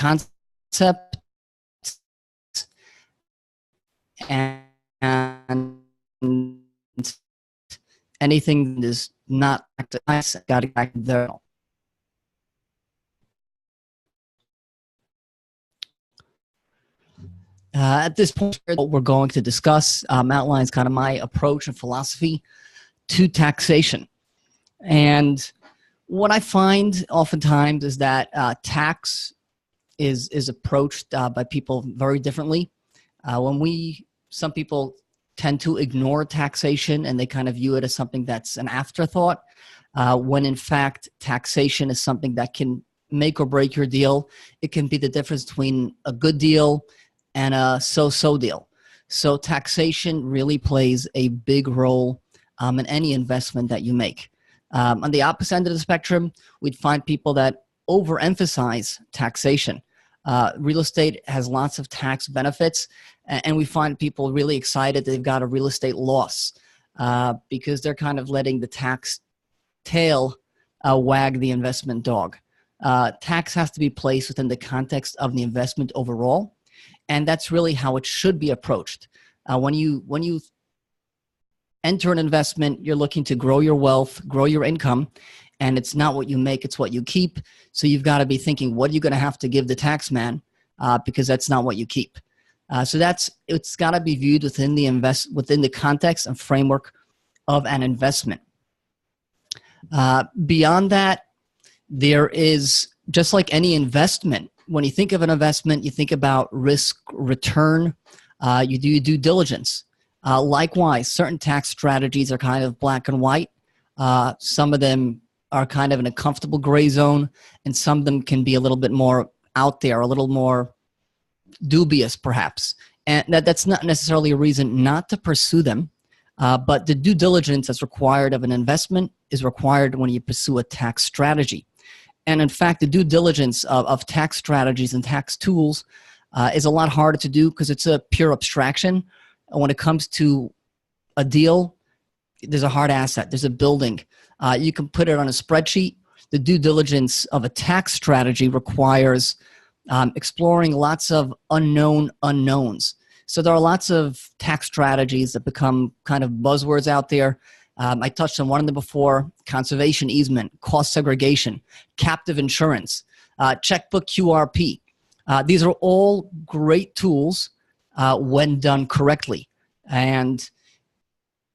concept and anything that is not got to back there. At this point, what we're going to discuss outlines kind of my approach and philosophy to taxation. And what I find oftentimes is that tax is approached by people very differently. Some people tend to ignore taxation and they kind of view it as something that's an afterthought, when in fact taxation is something that can make or break your deal. It can be the difference between a good deal and a so-so deal. So taxation really plays a big role in any investment that you make. On the opposite end of the spectrum, we'd find people that overemphasize taxation. Real estate has lots of tax benefits, and we find people really excited they've got a real estate loss because they're kind of letting the tax tail wag the investment dog. Tax has to be placed within the context of the investment overall, and that's really how it should be approached. When you enter an investment, you're looking to grow your wealth, grow your income, and it's not what you make, it's what you keep. So you've got to be thinking, what are you going to have to give the tax man? Because that's not what you keep. So it's got to be viewed within the context and framework of an investment. Beyond that, there is, just like any investment, when you think of an investment, you think about risk return, you do due diligence. Likewise, certain tax strategies are kind of black and white. Some of them are kind of in a comfortable gray zone, and some of them can be a little bit more out there, a little more dubious perhaps. And that's not necessarily a reason not to pursue them, but the due diligence that's required of an investment is required when you pursue a tax strategy. And in fact, the due diligence of tax strategies and tax tools is a lot harder to do because it's a pure abstraction. When it comes to a deal, there's a hard asset, there's a building. You can put it on a spreadsheet. The due diligence of a tax strategy requires exploring lots of unknown unknowns. So there are lots of tax strategies that become kind of buzzwords out there. I touched on one of them before: conservation easement, cost segregation, captive insurance, checkbook QRP. These are all great tools when done correctly. And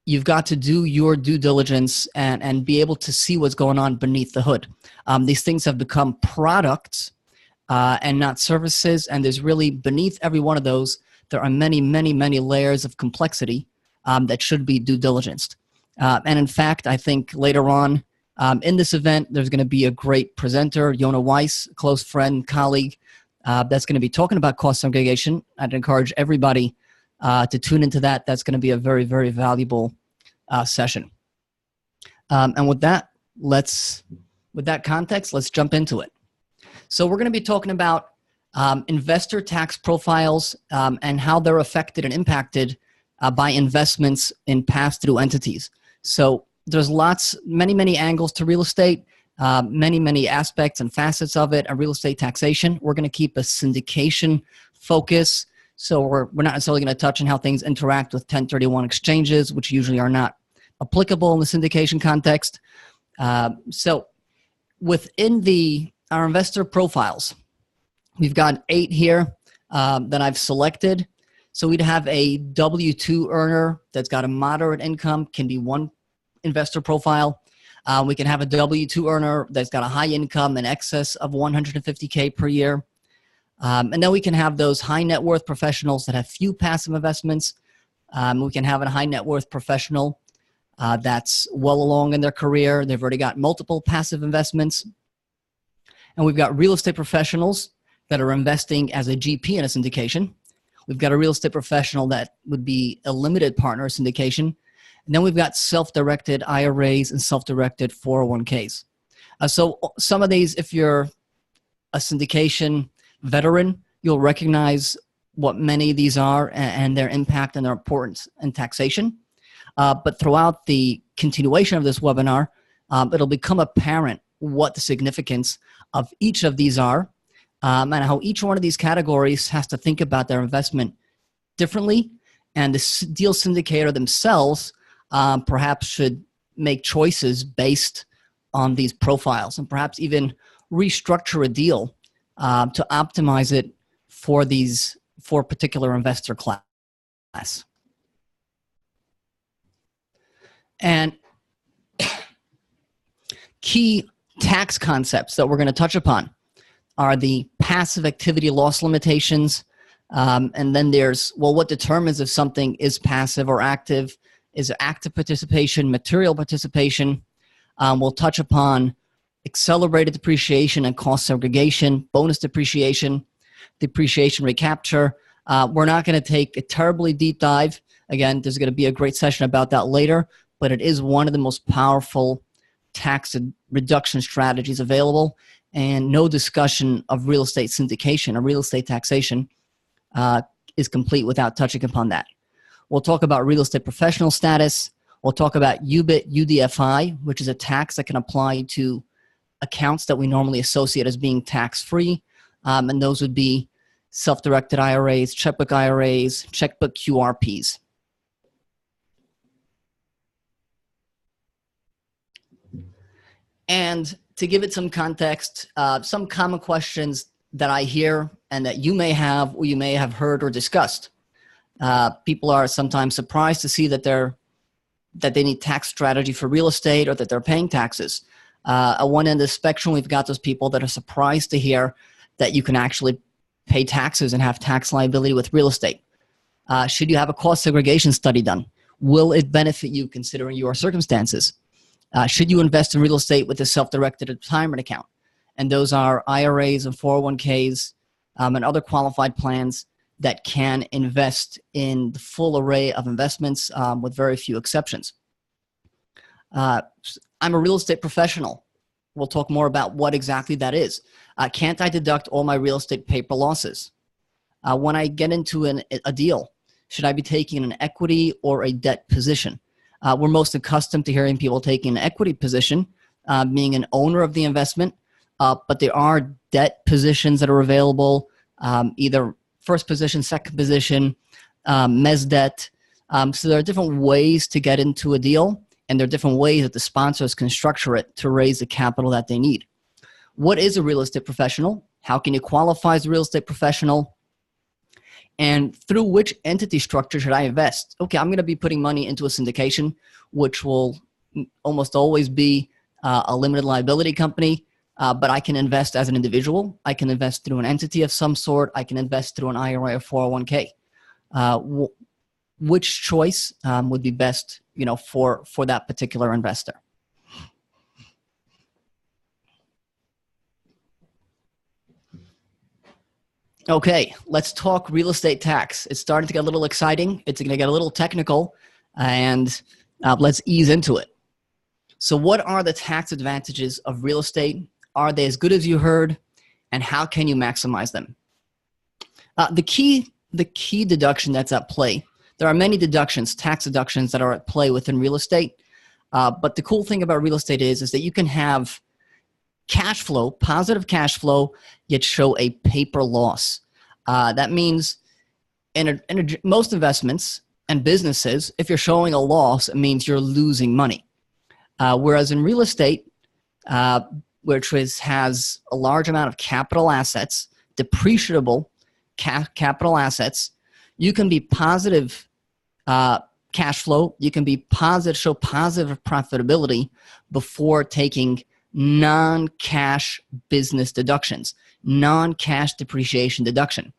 you've got to do your due diligence and be able to see what's going on beneath the hood. These things have become products and not services. And there's really, beneath every one of those, there are many, many, many layers of complexity that should be due diligenced. And in fact, I think later on in this event, there's going to be a great presenter, Yona Reisz, close friend, colleague, that's going to be talking about cost segregation. I'd encourage everybody to tune into that. That's going to be a very, very valuable session. And with that context, let's jump into it. So we're going to be talking about investor tax profiles and how they're affected and impacted by investments in pass-through entities. So there's many, many angles to real estate, many, many aspects and facets of it, and real estate taxation. We're going to keep a syndication focus. So we're not necessarily going to touch on how things interact with 1031 exchanges, which usually are not applicable in the syndication context. So within our investor profiles, we've got 8 here that I've selected. So we'd have a W-2 earner that's got a moderate income, can be one investor profile. We can have a W-2 earner that's got a high income in excess of $150K per year. And then we can have those high net worth professionals that have few passive investments. We can have a high net worth professional that's well along in their career. They've already got multiple passive investments. And we've got real estate professionals that are investing as a GP in a syndication. We've got a real estate professional that would be a limited partner syndication. And then we've got self-directed IRAs and self-directed 401ks. So some of these, if you're a syndication veteran, you'll recognize what many of these are and their impact and their importance in taxation. But throughout the continuation of this webinar, it'll become apparent what the significance of each of these are and how each one of these categories has to think about their investment differently. And the deal syndicator themselves perhaps should make choices based on these profiles, and perhaps even restructure a deal to optimize it for a particular investor class. And key tax concepts that we're going to touch upon are the passive activity loss limitations. And then there's, well, what determines if something is passive or active? Is it active participation, material participation? We'll touch upon accelerated depreciation and cost segregation, bonus depreciation, depreciation recapture. We're not going to take a terribly deep dive. Again, there's going to be a great session about that later, but it is one of the most powerful tax reduction strategies available, and no discussion of real estate syndication or real estate taxation is complete without touching upon that. We'll talk about real estate professional status. We'll talk about UDFI, which is a tax that can apply to accounts that we normally associate as being tax-free, and those would be self-directed IRAs, checkbook IRAs, checkbook QRPs. And to give it some context, some common questions that I hear and that you may have or you may have heard or discussed. People are sometimes surprised to see that they need tax strategy for real estate, or that they're paying taxes. At one end of the spectrum, we've got those people that are surprised to hear that you can actually pay taxes and have tax liability with real estate. Should you have a cost segregation study done? Will it benefit you considering your circumstances? Should you invest in real estate with a self-directed retirement account? And those are IRAs and 401ks and other qualified plans that can invest in the full array of investments with very few exceptions. I'm a real estate professional. We'll talk more about what exactly that is. Can't I deduct all my real estate paper losses? When I get into a deal, should I be taking an equity or a debt position? We're most accustomed to hearing people taking an equity position, being an owner of the investment, but there are debt positions that are available, either first position, second position, mezz debt. So there are different ways to get into a deal, and there are different ways that the sponsors can structure it to raise the capital that they need. What is a real estate professional? How can you qualify as a real estate professional? And through which entity structure should I invest? Okay, I'm going to be putting money into a syndication, which will almost always be a limited liability company, but I can invest as an individual. I can invest through an entity of some sort. I can invest through an IRA or 401k. Which choice would be best, for that particular investor? Okay, let's talk real estate tax. It's starting to get a little exciting. It's going to get a little technical, and let's ease into it. So what are the tax advantages of real estate? Are they as good as you heard? And how can you maximize them? The key deduction that's at play, there are many deductions, tax deductions that are at play within real estate. But the cool thing about real estate is that you can have cash flow, positive cash flow, yet show a paper loss. That means in most investments and businesses, if you're showing a loss, it means you're losing money. Whereas in real estate, which has a large amount of capital assets, depreciable capital assets, you can be positive cash flow. You can be show positive profitability before taking non-cash business deductions, non-cash depreciation deduction.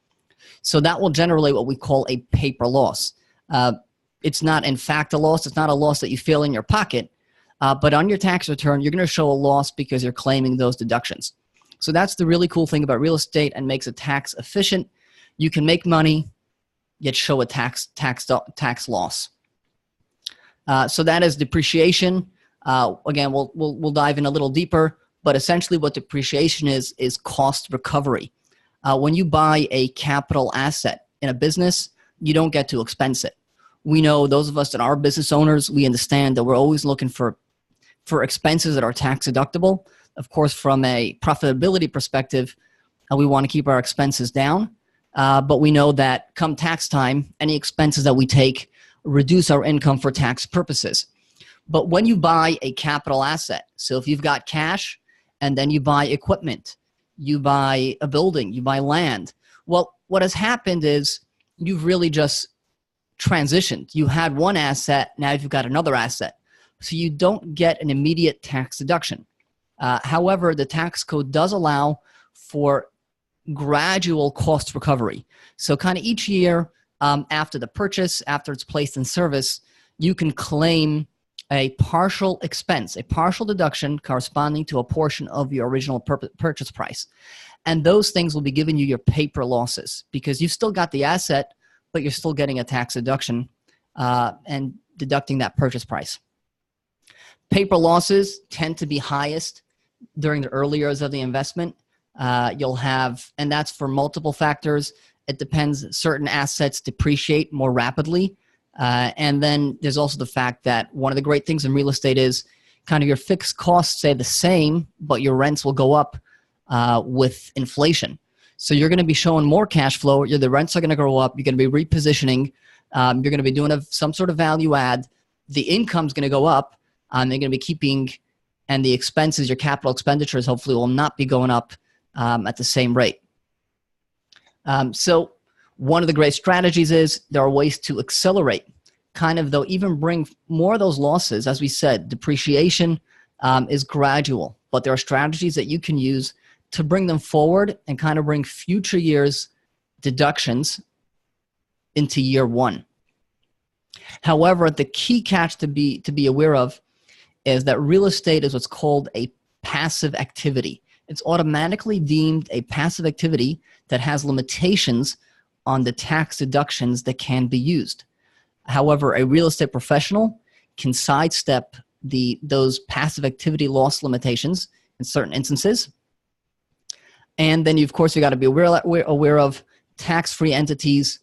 So that will generate what we call a paper loss. It's not in fact a loss. It's not a loss that you feel in your pocket, but on your tax return, you're going to show a loss because you're claiming those deductions. So that's the really cool thing about real estate and makes it tax efficient. You can make money, yet show a tax loss. So that is depreciation. Again, we'll dive in a little deeper, but essentially what depreciation is cost recovery. When you buy a capital asset in a business, you don't get to expense it. We know, those of us that are business owners, we understand that we're always looking for expenses that are tax deductible. Of course, from a profitability perspective, and we want to keep our expenses down. But we know that come tax time, any expenses that we take reduce our income for tax purposes. But when you buy a capital asset, so if you've got cash and then you buy equipment, you buy a building, you buy land, well, what has happened is you've really just transitioned. You had one asset, now you've got another asset. So you don't get an immediate tax deduction. However, the tax code does allow for gradual cost recovery. So kind of each year after the purchase, after it's placed in service, you can claim a partial expense, a partial deduction corresponding to a portion of your original purchase price. And those things will be giving you your paper losses because you've still got the asset, but you're still getting a tax deduction and deducting that purchase price. Paper losses tend to be highest during the early years of the investment. You'll have, and that's for multiple factors. It depends. Certain assets depreciate more rapidly. And then there's also the fact that one of the great things in real estate is kind of your fixed costs stay the same, but your rents will go up with inflation. So you're going to be showing more cash flow. The rents are going to grow up. You're going to be repositioning. You're going to be doing some sort of value add. The income's going to go up. They're going to be keeping, and the expenses, your capital expenditures, hopefully will not be going up at the same rate. So one of the great strategies is there are ways to accelerate, kind of though even bring more of those losses. As we said, depreciation is gradual, but there are strategies that you can use to bring them forward and kind of bring future years' deductions into year one. However, the key catch to be aware of is that real estate is what's called a passive activity. It's automatically deemed a passive activity that has limitations on the tax deductions that can be used. However, a real estate professional can sidestep those passive activity loss limitations in certain instances. And then, of course, you got to be aware of tax-free entities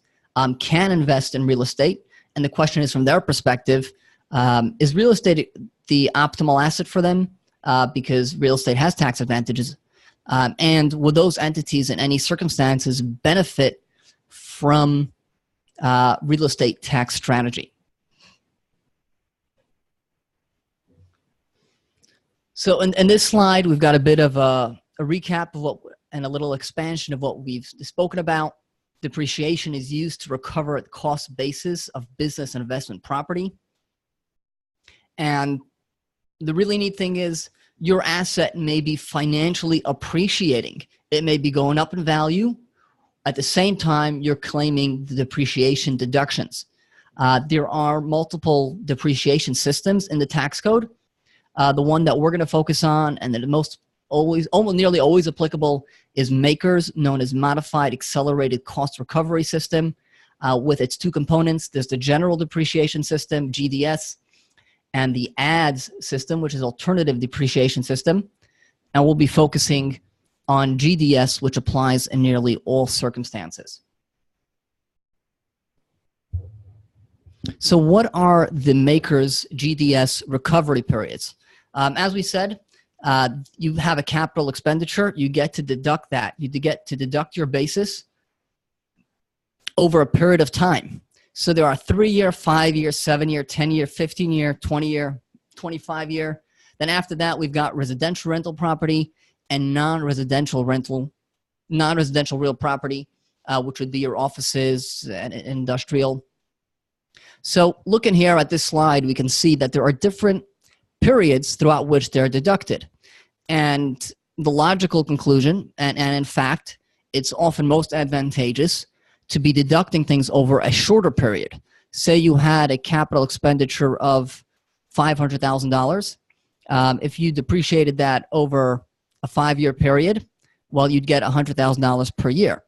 can invest in real estate. And the question is, from their perspective, is real estate the optimal asset for them? Because real estate has tax advantages. And will those entities in any circumstances benefit from real estate tax strategy? So in this slide, we've got a bit of a recap of and a little expansion of what we've spoken about. Depreciation is used to recover the cost basis of business and investment property. And the really neat thing is your asset may be financially appreciating. It may be going up in value. At the same time, you're claiming the depreciation deductions. There are multiple depreciation systems in the tax code. The one that we're going to focus on and that nearly always applicable is MACRS, known as Modified Accelerated Cost Recovery System. With its two components, there's the General Depreciation System, GDS, and the ADS system, which is Alternative Depreciation System. And we'll be focusing on GDS, which applies in nearly all circumstances. So what are the MACRS GDS recovery periods? As we said, you have a capital expenditure. You get to deduct that. You get to deduct your basis over a period of time. So there are 3-year, 5-year, 7-year, 10-year, 15-year, 20-year, 25-year. Then after that, we've got residential rental property and non-residential real property, which would be your offices and industrial. So looking here at this slide, we can see that there are different periods throughout which they're deducted. And the logical conclusion, and in fact, it's often most advantageous to be deducting things over a shorter period. Say you had a capital expenditure of $500,000. If you depreciated that over a 5-year period, well, you'd get $100,000 per year.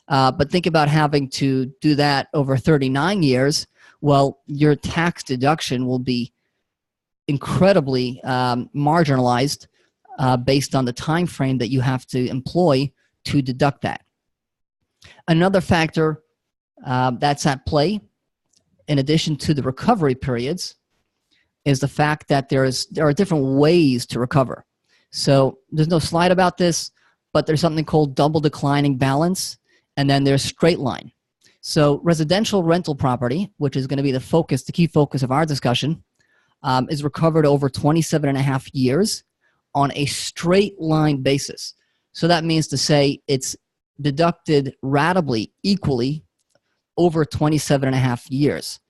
But think about having to do that over 39 years. Well, your tax deduction will be incredibly marginalized based on the time frame that you have to employ to deduct that. Another factor that's at play, in addition to the recovery periods, is the fact that there are different ways to recover. So there's no slide about this, but there's something called double declining balance, and then there's straight line. So residential rental property, which is going to be the key focus of our discussion, is recovered over 27 and a half years on a straight line basis. So that means to say it's deducted ratably equally over 27 and a half years.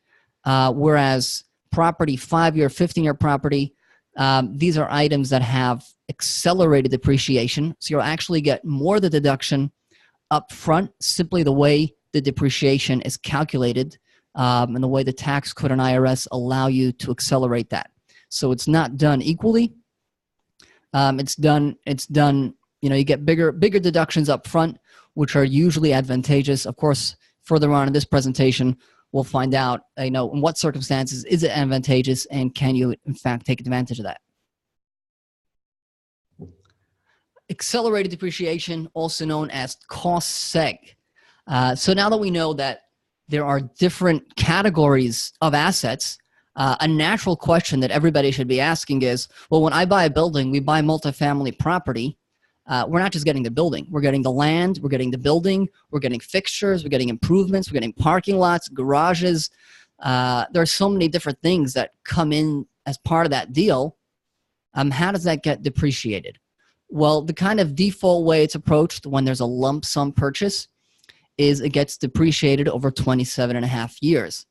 Whereas property, 5-year, 15-year property, these are items that have accelerated depreciation. So you'll actually get more of the deduction up front, simply the way the depreciation is calculated, and the way the tax code and IRS allow you to accelerate that. So it's not done equally. It's done, you get bigger deductions up front, which are usually advantageous. Of course, further on in this presentation, we'll find out, in what circumstances is it advantageous, and can you, in fact, take advantage of that. Accelerated depreciation, also known as cost seg. So now that we know that there are different categories of assets, a natural question that everybody should be asking is, well, when I buy a building, we buy multifamily property, we're not just getting the building. We're getting the land, we're getting the building, we're getting fixtures, we're getting improvements, we're getting parking lots, garages. There are so many different things that come in as part of that deal. How does that get depreciated? Well, the kind of default way it's approached when there's a lump sum purchase is it gets depreciated over 27 and a half years.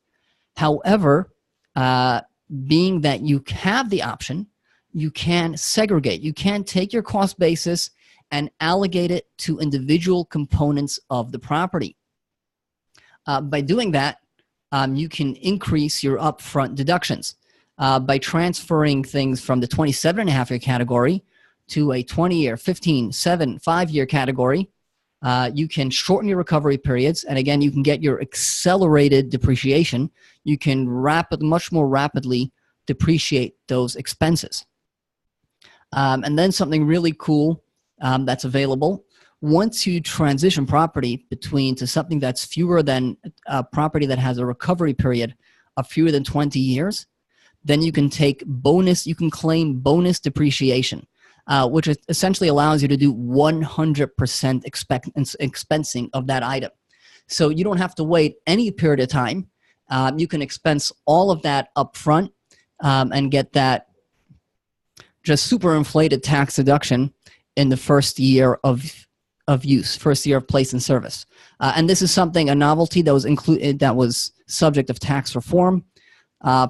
However, being that you have the option, you can segregate. You can take your cost basis and allocate it to individual components of the property. By doing that, you can increase your upfront deductions. By transferring things from the 27 and a half year category to a 20-year, 15, 7, 5-year category, you can shorten your recovery periods, and again, you can get your accelerated depreciation. You can much more rapidly depreciate those expenses. And then something really cool that's available, once you transition property to something that's fewer than a property that has a recovery period of fewer than 20 years, then you can claim bonus depreciation. Which essentially allows you to do 100% expensing of that item. So you don't have to wait any period of time. You can expense all of that up front and get that just super inflated tax deduction in the first year of use, first year of place in service. And this is a novelty that was subject of tax reform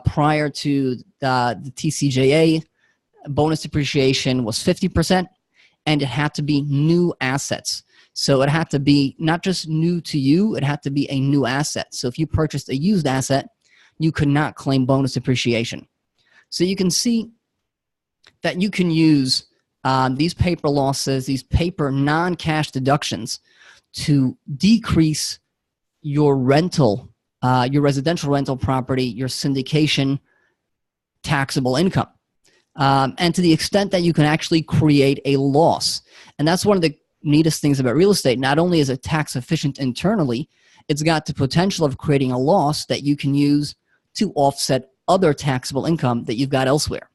prior to the TCJA. Bonus depreciation was 50%, and it had to be new assets. So it had to be not just new to you, it had to be a new asset. So if you purchased a used asset, you could not claim bonus depreciation. So you can see that you can use these paper losses, these paper non-cash deductions to decrease your rental, your residential rental property, your syndication taxable income. And to the extent that you can actually create a loss. And that's one of the neatest things about real estate. Not only is it tax efficient internally, it's got the potential of creating a loss that you can use to offset other taxable income that you've got elsewhere.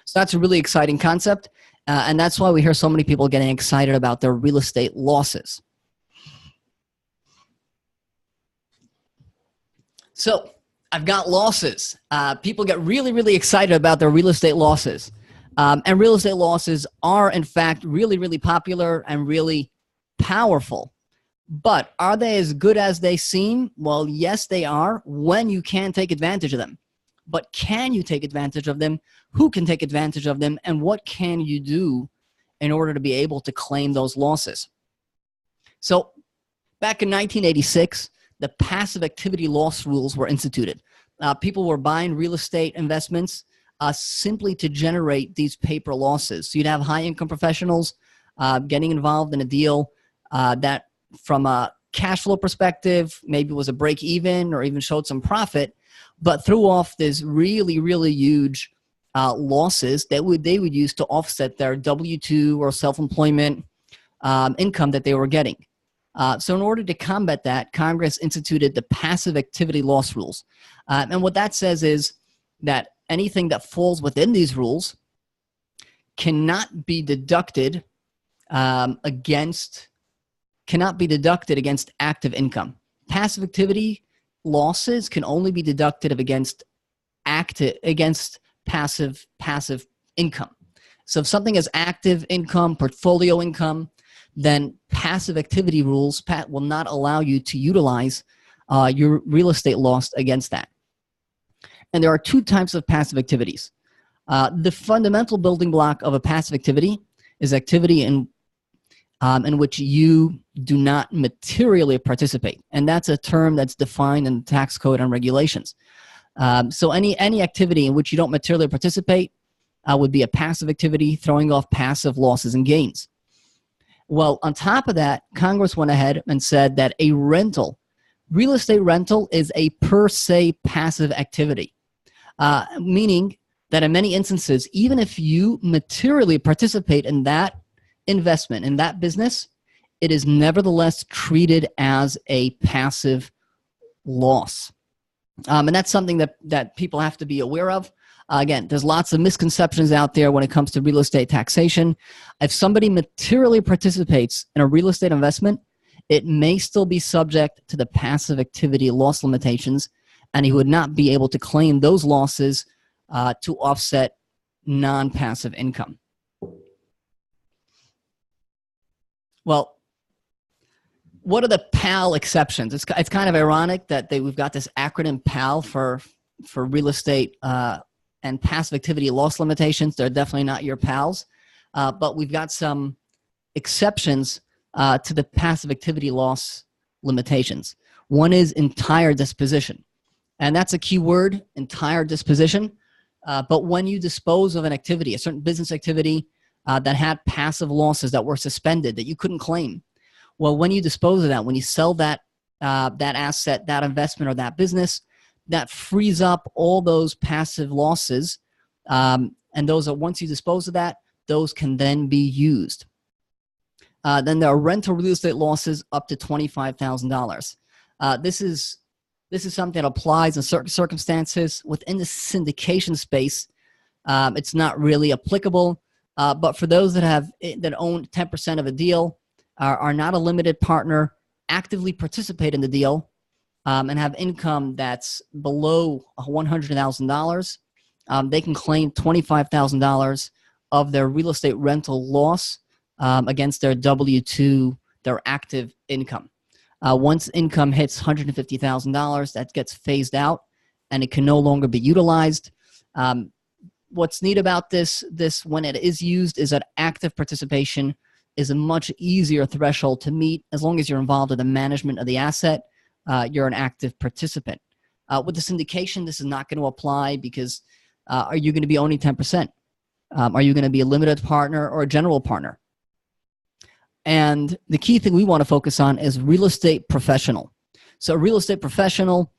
So that's a really exciting concept. And that's why we hear so many people getting excited about their real estate losses. So I've got losses. People get really, really excited about their real estate losses. And real estate losses are, in fact, really, really popular and really powerful. But are they as good as they seem? Well, yes, they are when you can take advantage of them. But can you take advantage of them? Who can take advantage of them? And what can you do in order to be able to claim those losses? So back in 1986, the passive activity loss rules were instituted. People were buying real estate investments simply to generate these paper losses. So you'd have high-income professionals getting involved in a deal that from a cash flow perspective, maybe was a break even or even showed some profit, but threw off this really, really huge losses that they would use to offset their W-2 or self-employment income that they were getting. So in order to combat that, Congress instituted the passive activity loss rules. And what that says is that anything that falls within these rules cannot be deducted cannot be deducted against active income. Passive activity losses can only be deducted against passive income. So if something is active income, portfolio income, then passive activity rules will not allow you to utilize your real estate loss against that. And there are two types of passive activities. The fundamental building block of a passive activity is activity in which you do not materially participate. And that's a term that's defined in the tax code and regulations. So any activity in which you don't materially participate would be a passive activity, throwing off passive losses and gains. Well, on top of that, Congress went ahead and said that a real estate rental is a per se passive activity, meaning that in many instances, even if you materially participate in that investment, in that business, it is nevertheless treated as a passive loss. And that's something that people have to be aware of. Again, there's lots of misconceptions out there when it comes to real estate taxation. If somebody materially participates in a real estate investment, it may still be subject to the passive activity loss limitations, and he would not be able to claim those losses to offset non-passive income. Well, what are the PAL exceptions? It's kind of ironic that we've got this acronym PAL for real estate and passive activity loss limitations. They're definitely not your pals, but we've got some exceptions to the passive activity loss limitations. One is entire disposition, and that's a key word, entire disposition. But when you dispose of an activity, a certain business activity that had passive losses that were suspended that you couldn't claim, well, when you dispose of that, when you sell that asset, that investment, or that business, that frees up all those passive losses, and those are, once you dispose of that, those can then be used. Then there are rental real estate losses up to $25,000. This is something that applies in certain circumstances. Within the syndication space, it's not really applicable. But for those that own 10% of a deal, are not a limited partner, actively participate in the deal, and have income that's below $100,000, they can claim $25,000 of their real estate rental loss against their W-2, their active income. Once income hits $150,000, that gets phased out, and it can no longer be utilized. What's neat about this when it is used is that active participation is a much easier threshold to meet. As long as you're involved in the management of the asset, you're an active participant. With the syndication, this is not going to apply because are you going to be owning 10%? Are you going to be a limited partner or a general partner? And the key thing we want to focus on is real estate professional. So a real estate professional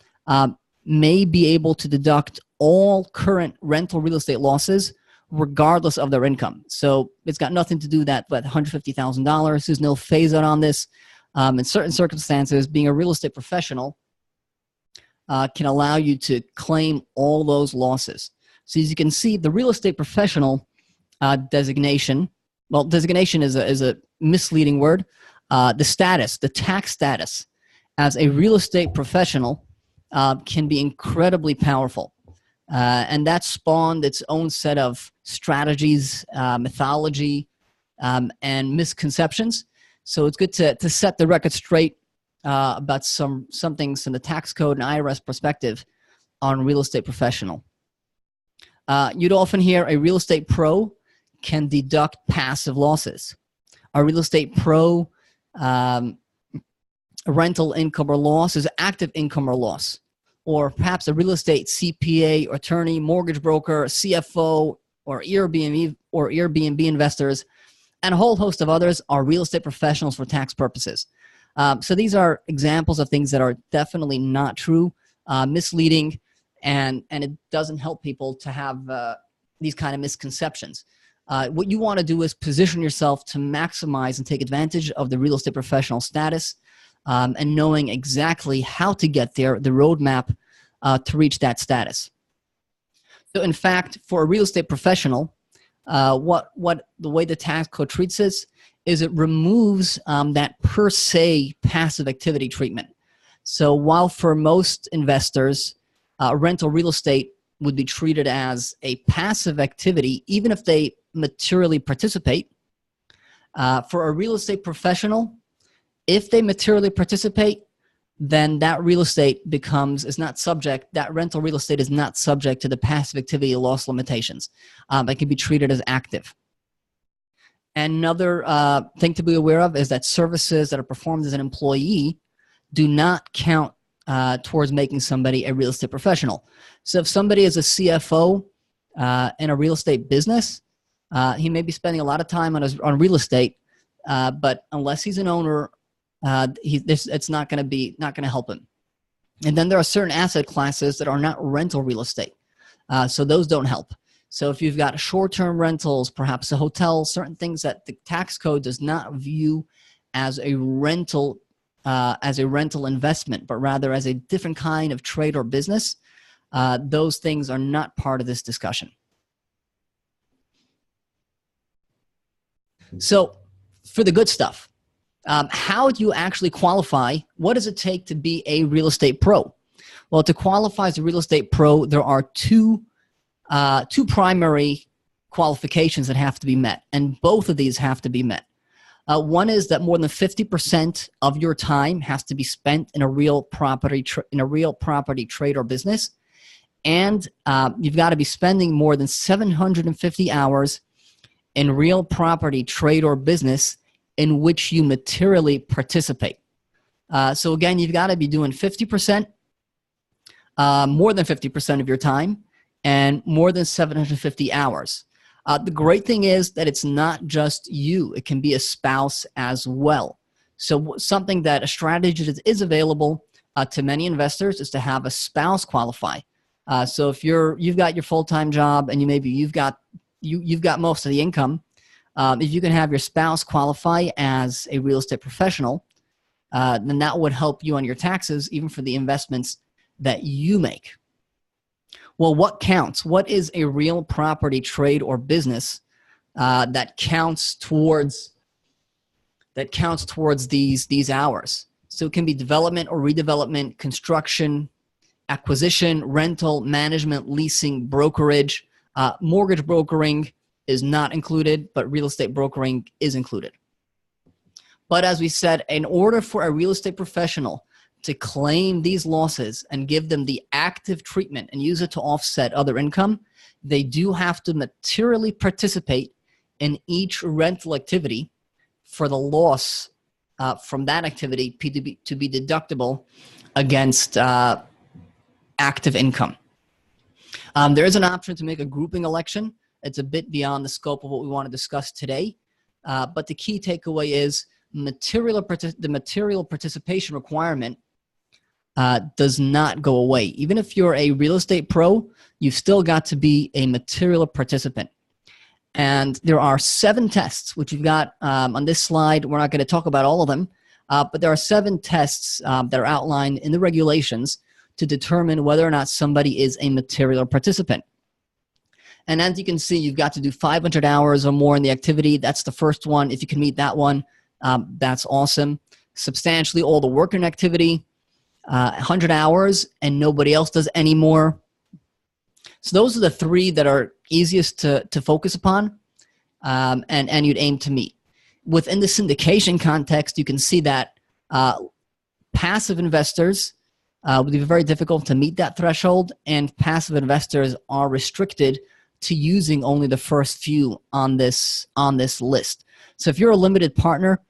may be able to deduct all current rental real estate losses regardless of their income. So it's got nothing to do with that, but $150,000. There's no phase out on this. In certain circumstances, being a real estate professional can allow you to claim all those losses. So as you can see, the real estate professional designation, well, designation is a misleading word. The tax status as a real estate professional can be incredibly powerful. And that spawned its own set of strategies, mythology, and misconceptions. So it's good to set the record straight about some things in the tax code and IRS perspective on real estate professional. You'd often hear a real estate pro can deduct passive losses. A real estate pro rental income or loss is active income or loss. Or perhaps a real estate CPA, attorney, mortgage broker, CFO, or Airbnb investors, and a whole host of others are real estate professionals for tax purposes. So these are examples of things that are definitely not true, misleading, and it doesn't help people to have these kind of misconceptions. What you want to do is position yourself to maximize and take advantage of the real estate professional status, and knowing exactly how to get there, the roadmap to reach that status. So in fact, for a real estate professional, the way the tax code treats this is it removes that per se passive activity treatment. So while for most investors, rental real estate would be treated as a passive activity, even if they materially participate, for a real estate professional, if they materially participate, then that real estate that rental real estate is not subject to the passive activity loss limitations. It can be treated as active. Another thing to be aware of is that services that are performed as an employee do not count towards making somebody a real estate professional. So if somebody is a CFO in a real estate business, he may be spending a lot of time on real estate, but unless he's an owner, it's not going to help him. And then there are certain asset classes that are not rental real estate, so those don't help. So if you've got short-term rentals, perhaps a hotel, certain things that the tax code does not view as a rental investment, but rather as a different kind of trade or business, those things are not part of this discussion. So for the good stuff, how do you actually qualify? What does it take to be a real estate pro? Well, to qualify as a real estate pro, there are two primary qualifications that have to be met, and both of these have to be met. One is that more than 50% of your time has to be spent in a real property trade or business, and you've got to be spending more than 750 hours in real property trade or business in which you materially participate. So again, you've got to be doing 50%, more than 50% of your time, and more than 750 hours. The great thing is that it's not just you. It can be a spouse as well. So a strategy that is available to many investors is to have a spouse qualify. So if you've got your full-time job and you've got most of the income, if you can have your spouse qualify as a real estate professional, then that would help you on your taxes, even for the investments that you make. Well, what counts? What is a real property trade or business that counts towards these hours? So it can be development or redevelopment, construction, acquisition, rental, management, leasing, brokerage. Mortgage brokering is not included, but real estate brokering is included. But as we said, in order for a real estate professional to claim these losses and give them the active treatment and use it to offset other income, they do have to materially participate in each rental activity for the loss from that activity to be deductible against active income. There is an option to make a grouping election. It's a bit beyond the scope of what we want to discuss today, but the key takeaway is the material participation requirement does not go away. Even if you're a real estate pro, you've still got to be a material participant. And there are 7 tests, which you've got on this slide. We're not going to talk about all of them, but there are 7 tests that are outlined in the regulations to determine whether or not somebody is a material participant. And as you can see, you've got to do 500 hours or more in the activity. That's the first one. If you can meet that one, that's awesome. Substantially all the work and activity, 100 hours, and nobody else does any more. So those are the 3 that are easiest to focus upon and you'd aim to meet. Within the syndication context, you can see that passive investors would be very difficult to meet that threshold, and passive investors are restricted to using only the first few on this list. So if you're a limited partner,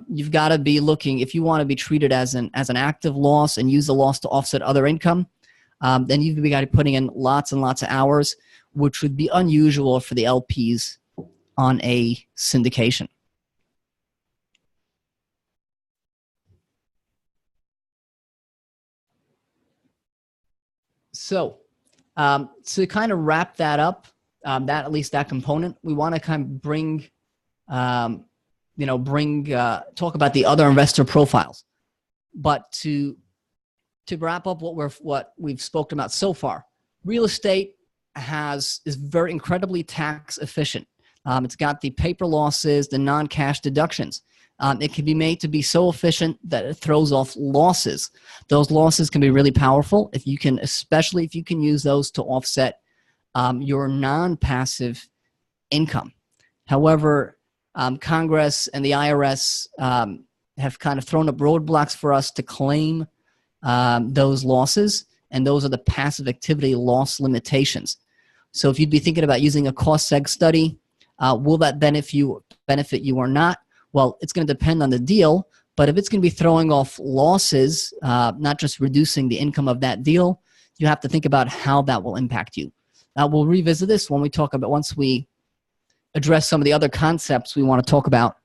you've got to be looking, if you want to be treated as an active loss and use the loss to offset other income, then you've got to be putting in lots and lots of hours, which would be unusual for the LPs on a syndication. So to kind of wrap that up, at least that component, we want to kind of bring talk about the other investor profiles. But to wrap up what we've spoken about so far, real estate is very incredibly tax efficient. It's got the paper losses, the non-cash deductions. It can be made to be so efficient that it throws off losses. Those losses can be really powerful if you can, especially if you can use those to offset your non-passive income. However, Congress and the IRS have kind of thrown up roadblocks for us to claim those losses, and those are the passive activity loss limitations. So if you'd be thinking about using a cost seg study, will that benefit you or not? Well, it's going to depend on the deal, but if it's going to be throwing off losses, not just reducing the income of that deal, you have to think about how that will impact you. We'll revisit this when we talk about, once we address some of the other concepts we want to talk about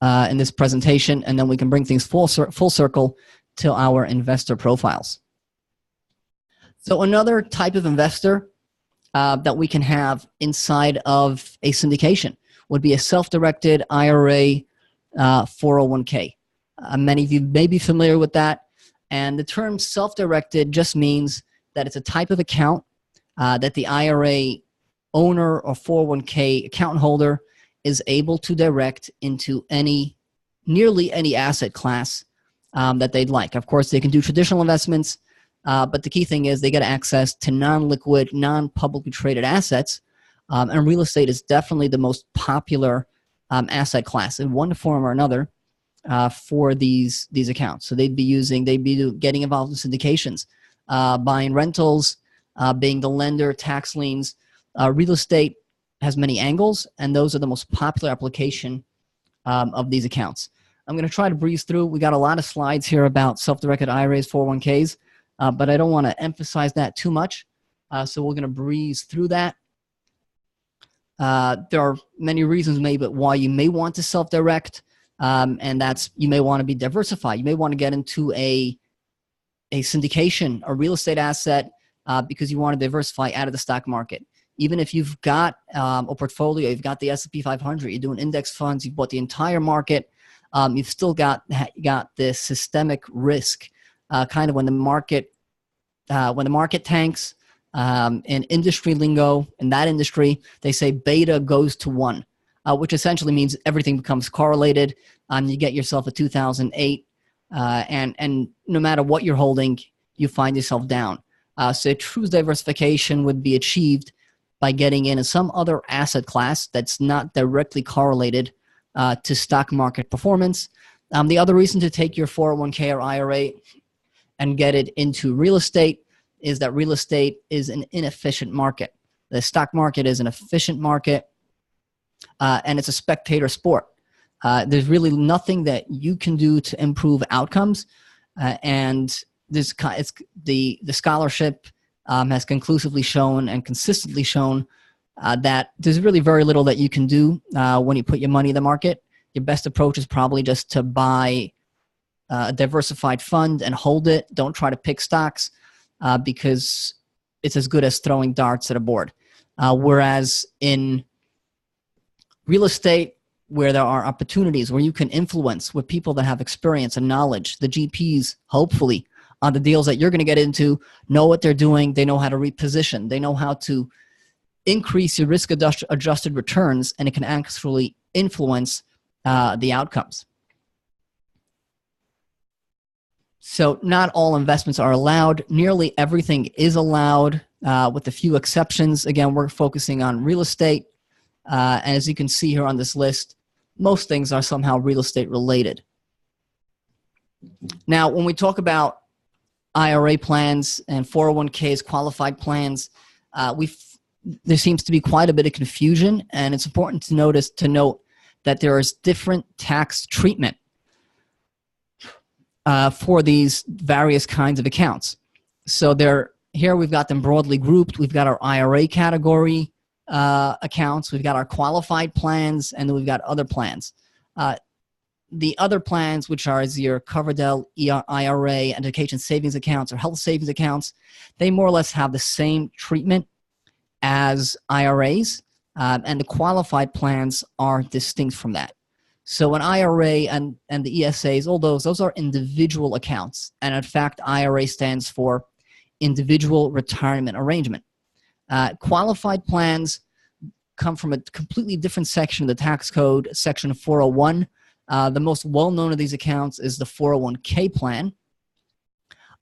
in this presentation, and then we can bring things full circle to our investor profiles. So another type of investor that we can have inside of a syndication would be a self-directed IRA 401k. Many of you may be familiar with that. And the term self-directed just means that it's a type of account that the IRA owner or 401k account holder is able to direct into nearly any asset class that they'd like. Of course, they can do traditional investments, but the key thing is they get access to non-liquid, non-publicly traded assets, and real estate is definitely the most popular asset class in one form or another for these accounts. So they'd be getting involved in syndications, buying rentals, being the lender, tax liens. Real estate has many angles, and those are the most popular application of these accounts. I'm going to try to breeze through. We got a lot of slides here about self-directed IRAs, 401ks, but I don't want to emphasize that too much. So we're going to breeze through that. There are many reasons maybe why you may want to self-direct, and that's you may want to be diversified. You may want to get into a syndication, a real estate asset, because you want to diversify out of the stock market. Even if you've got a portfolio, you've got the S&P 500, you're doing index funds, you've bought the entire market, you've still got this systemic risk. Kind of when the market tanks, in industry lingo, in that industry, they say beta goes to 1, which essentially means everything becomes correlated. You get yourself a 2008, and no matter what you're holding, you find yourself down. So true diversification would be achieved by getting in some other asset class that's not directly correlated to stock market performance. The other reason to take your 401k or IRA and get it into real estate is that real estate is an inefficient market. The stock market is an efficient market, and it's a spectator sport. There's really nothing that you can do to improve outcomes, and the scholarship has conclusively shown and consistently shown that there's really very little that you can do when you put your money in the market. Your best approach is probably just to buy a diversified fund and hold it. Don't try to pick stocks because it's as good as throwing darts at a board. Whereas in real estate, where there are opportunities, where you can influence with people that have experience and knowledge, the GPs, hopefully, on the deals that you're going to get into, know what they're doing. They know how to reposition. They know how to increase your risk-adjusted returns, and it can actually influence the outcomes. So not all investments are allowed. Nearly everything is allowed, with a few exceptions. Again, we're focusing on real estate. And as you can see here on this list, most things are somehow real estate related. Now, when we talk about IRA plans and 401ks, qualified plans, there seems to be quite a bit of confusion, and it's important to note that there is different tax treatment for these various kinds of accounts. So here we've got them broadly grouped. We've got our IRA category accounts, we've got our qualified plans, and then we've got other plans. The other plans, which are your Coverdell IRA, education savings accounts, or health savings accounts, they more or less have the same treatment as IRAs, and the qualified plans are distinct from that. So an IRA and the ESAs, all those are individual accounts. And in fact, IRA stands for Individual Retirement Arrangement. Qualified plans, come from a completely different section of the tax code, section 401. The most well-known of these accounts is the 401k plan.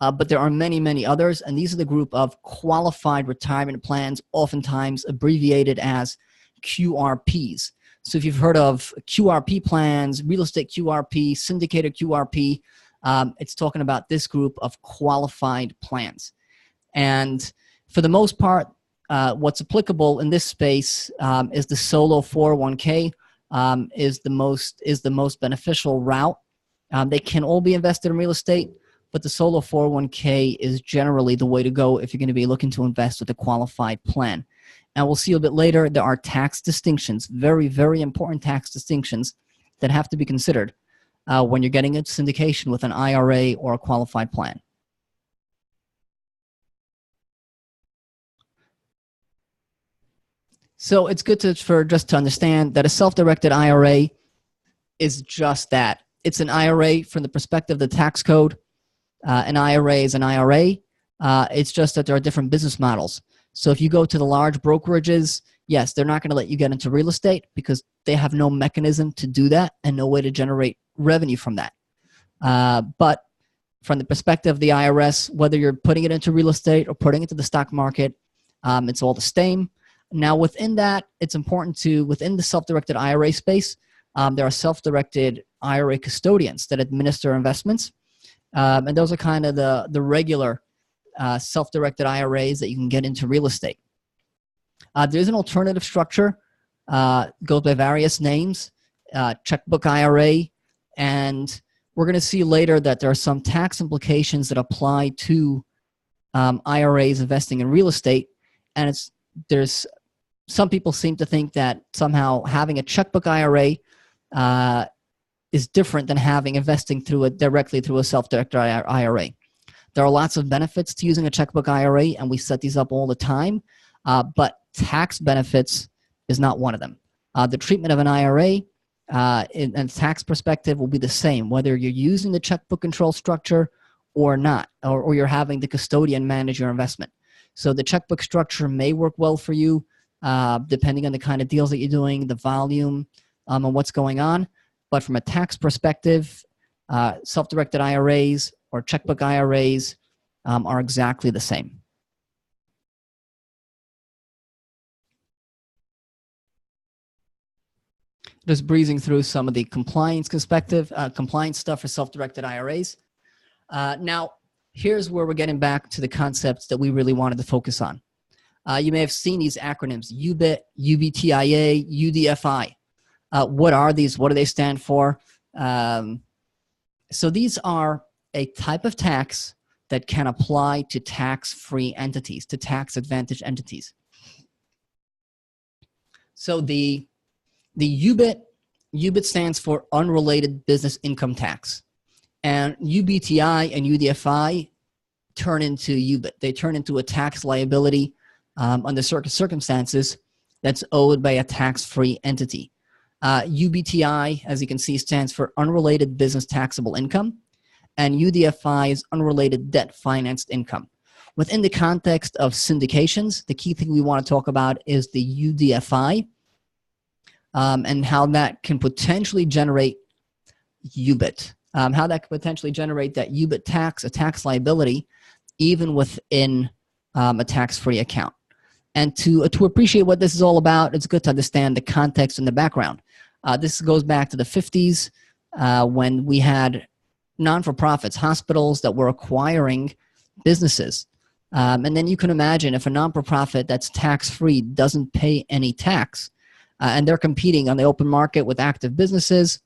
But there are many, many others, and these are the group of qualified retirement plans, oftentimes abbreviated as QRPs. So if you've heard of QRP plans, real estate QRP, Syndicator QRP, it's talking about this group of qualified plans. And for the most part, what's applicable in this space is the solo 401k is the most beneficial route. They can all be invested in real estate, but the solo 401k is generally the way to go if you're going to be looking to invest with a qualified plan. And we'll see a bit later, there are tax distinctions, very, very important tax distinctions that have to be considered when you're getting a syndication with an IRA or a qualified plan. So it's good just to understand that a self-directed IRA is just that. It's an IRA from the perspective of the tax code. An IRA is an IRA. It's just that there are different business models. So if you go to the large brokerages, yes, they're not going to let you get into real estate because they have no mechanism to do that and no way to generate revenue from that. But from the perspective of the IRS, whether you're putting it into real estate or putting it to the stock market, it's all the same. Now, within that, it's important within the self-directed IRA space, there are self-directed IRA custodians that administer investments. And those are kind of the regular self-directed IRAs that you can get into real estate. There's an alternative structure, goes by various names, Checkbook IRA, and we're going to see later that there are some tax implications that apply to IRAs investing in real estate, and there's some people seem to think that somehow having a Checkbook IRA is different than investing directly through a self-directed IRA. There are lots of benefits to using a Checkbook IRA, and we set these up all the time, but tax benefits is not one of them. The treatment of an IRA in a tax perspective will be the same, whether you're using the checkbook control structure or not, or you're having the custodian manage your investment. So the checkbook structure may work well for you, depending on the kind of deals that you're doing, the volume, and what's going on. But from a tax perspective, self-directed IRAs or checkbook IRAs are exactly the same. Just breezing through some of the compliance stuff for self-directed IRAs. Now, here's where we're getting back to the concepts that we really wanted to focus on. You may have seen these acronyms, UBIT, UBTIA, UDFI. What are these? What do they stand for? So these are a type of tax that can apply to tax-free entities, to tax-advantaged entities. So the UBIT stands for Unrelated Business Income Tax. And UBTI and UDFI turn into UBIT. They turn into a tax liability under certain circumstances that's owed by a tax-free entity. UBTI, as you can see, stands for Unrelated Business Taxable Income, and UDFI is Unrelated Debt Financed Income. Within the context of syndications, the key thing we want to talk about is the UDFI and how that can potentially generate UBIT, how that can potentially generate that UBIT tax, a tax liability, even within a tax-free account. And to appreciate what this is all about, it's good to understand the context and the background. This goes back to the 50s when we had non-for-profits, hospitals that were acquiring businesses. And then you can imagine if a non-for-profit that's tax-free doesn't pay any tax, and they're competing on the open market with active businesses,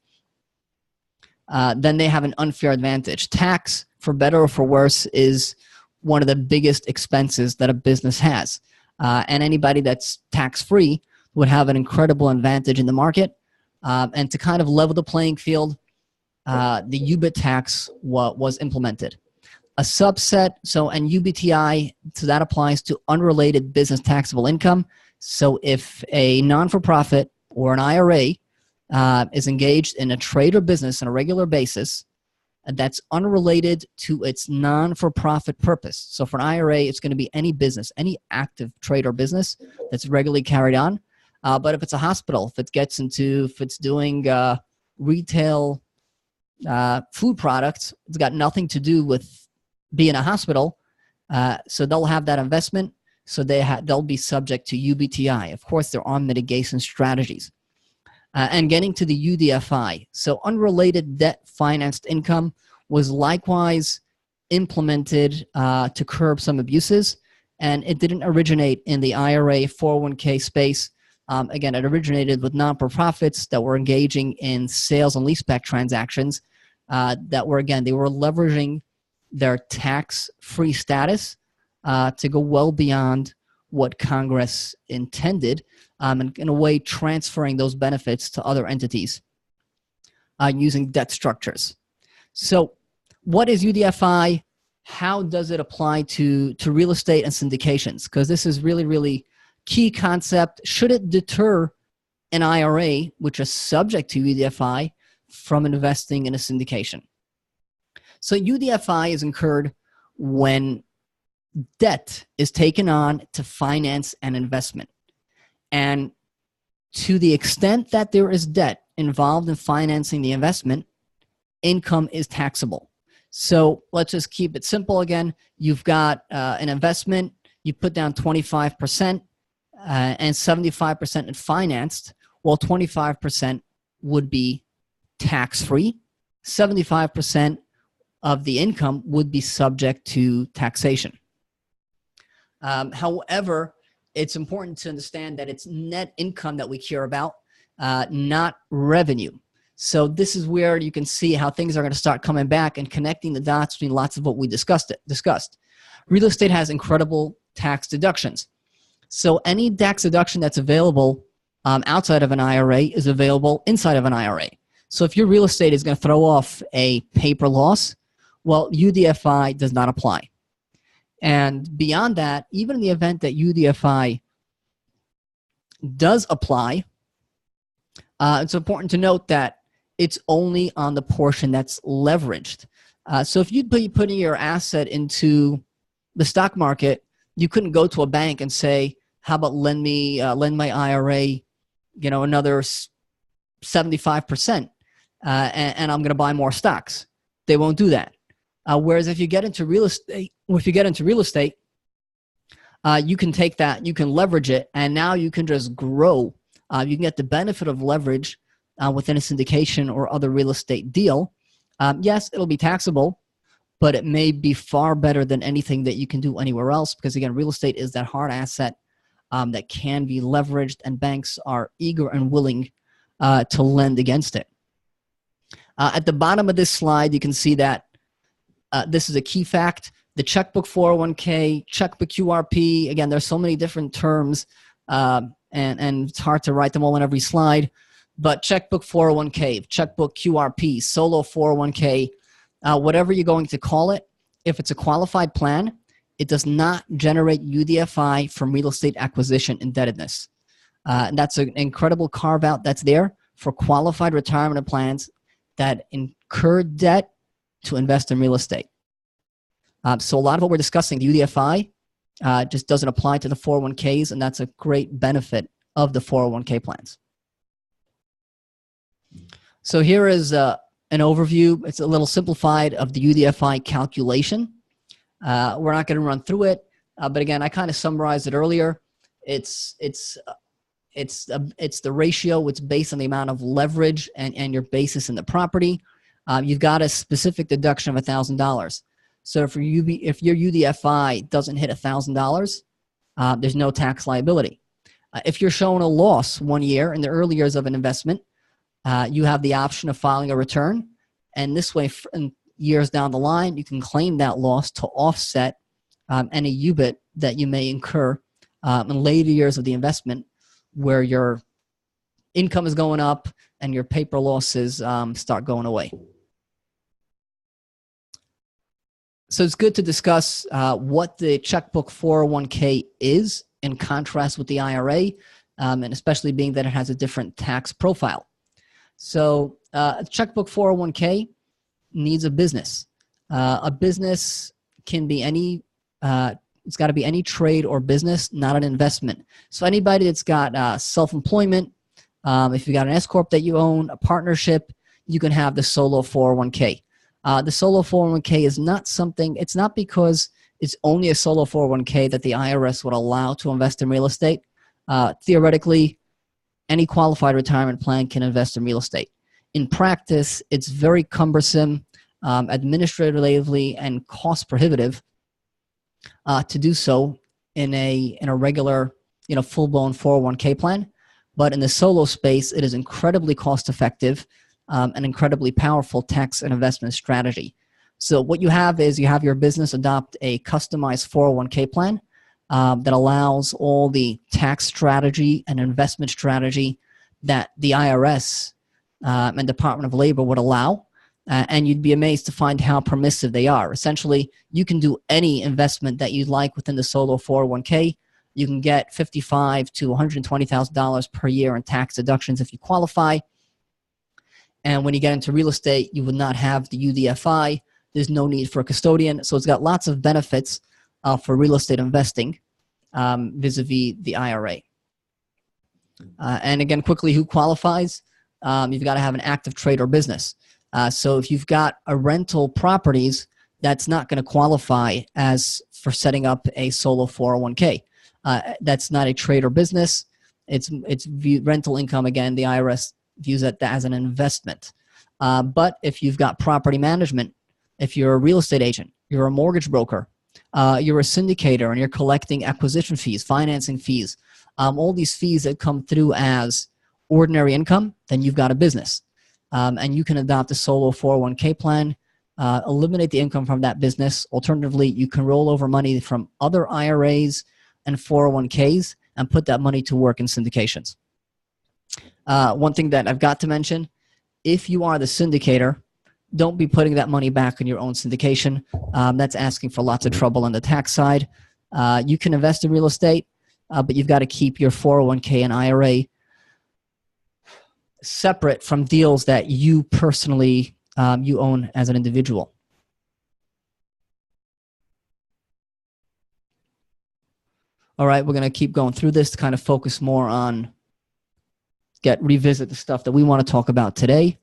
then they have an unfair advantage. Tax, for better or for worse, is one of the biggest expenses that a business has. And anybody that's tax-free would have an incredible advantage in the market. And to kind of level the playing field, the UBIT tax was implemented. A subset, and UBTI, so that applies to unrelated business taxable income. So if a non-for-profit or an IRA is engaged in a trade or business on a regular basis that's unrelated to its non-for-profit purpose. So for an IRA, it's going to be any business, any active trade or business that's regularly carried on. But if it's a hospital, if it's doing retail food products, it's got nothing to do with being a hospital. So they'll have that investment. So they'll be subject to UBTI. Of course, there are mitigation strategies. And getting to the UDFI. So unrelated debt financed income was likewise implemented to curb some abuses. And it didn't originate in the IRA 401k space. Again, it originated with non-for-profits that were engaging in sales and leaseback transactions that were, again, they were leveraging their tax-free status to go well beyond what Congress intended, and in a way transferring those benefits to other entities using debt structures. So what is UDFI? How does it apply to real estate and syndications? Because this is really, really key concept. Should it deter an IRA, which is subject to UDFI, from investing in a syndication? So UDFI is incurred when debt is taken on to finance an investment. And to the extent that there is debt involved in financing the investment, income is taxable. So let's just keep it simple again. You've got an investment, you put down 25%, and 75% is financed. Well, 25% would be tax-free. 75% of the income would be subject to taxation. However, it's important to understand that it's net income that we care about, not revenue. So this is where you can see how things are going to start coming back and connecting the dots between lots of what we discussed. Real estate has incredible tax deductions. So any tax deduction that's available outside of an IRA is available inside of an IRA. So if your real estate is going to throw off a paper loss, well, UDFI does not apply. And beyond that, even in the event that UDFI does apply, it's important to note that it's only on the portion that's leveraged. So if you'd be putting your asset into the stock market, you couldn't go to a bank and say, how about lend my IRA, another 75%, and I'm going to buy more stocks. They won't do that. Whereas if you get into real estate, you can take that, you can leverage it, and now you can just grow. You can get the benefit of leverage within a syndication or other real estate deal. Yes, it'll be taxable, but it may be far better than anything that you can do anywhere else, because again, real estate is that hard asset that can be leveraged, and banks are eager and willing to lend against it. At the bottom of this slide, you can see that this is a key fact. The checkbook 401k, checkbook QRP, again, there's so many different terms, and it's hard to write them all on every slide, but checkbook 401k, checkbook QRP, solo 401k, whatever you're going to call it, if it's a qualified plan, it does not generate UDFI from real estate acquisition indebtedness. And that's an incredible carve-out that's there for qualified retirement plans that incur debt to invest in real estate. So a lot of what we're discussing, the UDFI, just doesn't apply to the 401ks, and that's a great benefit of the 401k plans. So here is an overview. It's a little simplified of the UDFI calculation. We're not going to run through it, but again, I kind of summarized it earlier. It's the ratio. It's based on the amount of leverage and your basis in the property. You've got a specific deduction of $1,000. So if your UDFI doesn't hit $1,000, there's no tax liability. If you're showing a loss 1 year in the early years of an investment, you have the option of filing a return, and this way, in years down the line, you can claim that loss to offset any UBIT that you may incur in later years of the investment, where your income is going up and your paper losses start going away. So it's good to discuss what the checkbook 401k is in contrast with the IRA, and especially being that it has a different tax profile. So a checkbook 401k needs a business. A business can be any It's got to be any trade or business, not an investment. So anybody that's got self-employment, if you got an S corp that you own, a partnership, you can have the solo 401k. The solo 401k is not something. It's not because it's only a solo 401k that the IRS would allow to invest in real estate. Theoretically, any qualified retirement plan can invest in real estate. In practice, it's very cumbersome, administratively and cost prohibitive to do so in a regular, full-blown 401k plan. But in the solo space, it is incredibly cost-effective, an incredibly powerful tax and investment strategy. So what you have is you have your business adopt a customized 401k plan that allows all the tax strategy and investment strategy that the IRS and Department of Labor would allow. And you'd be amazed to find how permissive they are. Essentially, you can do any investment that you'd like within the solo 401k. You can get $55,000 to $120,000 per year in tax deductions if you qualify. And when you get into real estate, you would not have the UDFI. There's no need for a custodian. So it's got lots of benefits for real estate investing vis-a-vis the IRA. And again, quickly, who qualifies? You've got to have an active trade or business. So if you've got a rental properties, that's not going to qualify as for setting up a solo 401k. That's not a trade or business. It's rental income. Again, the IRS views it as an investment. But if you've got property management, if you're a real estate agent, you're a mortgage broker, you're a syndicator, and you're collecting acquisition fees, financing fees, all these fees that come through as ordinary income, then you've got a business. And you can adopt a solo 401k plan, eliminate the income from that business. Alternatively, you can roll over money from other IRAs and 401ks and put that money to work in syndications. One thing that I've got to mention, if you are the syndicator, don't be putting that money back in your own syndication. That's asking for lots of trouble on the tax side. You can invest in real estate, but you've got to keep your 401k and IRA separate from deals that you personally you own as an individual. All right, we're going to keep going through this to kind of focus more on revisit the stuff that we want to talk about today.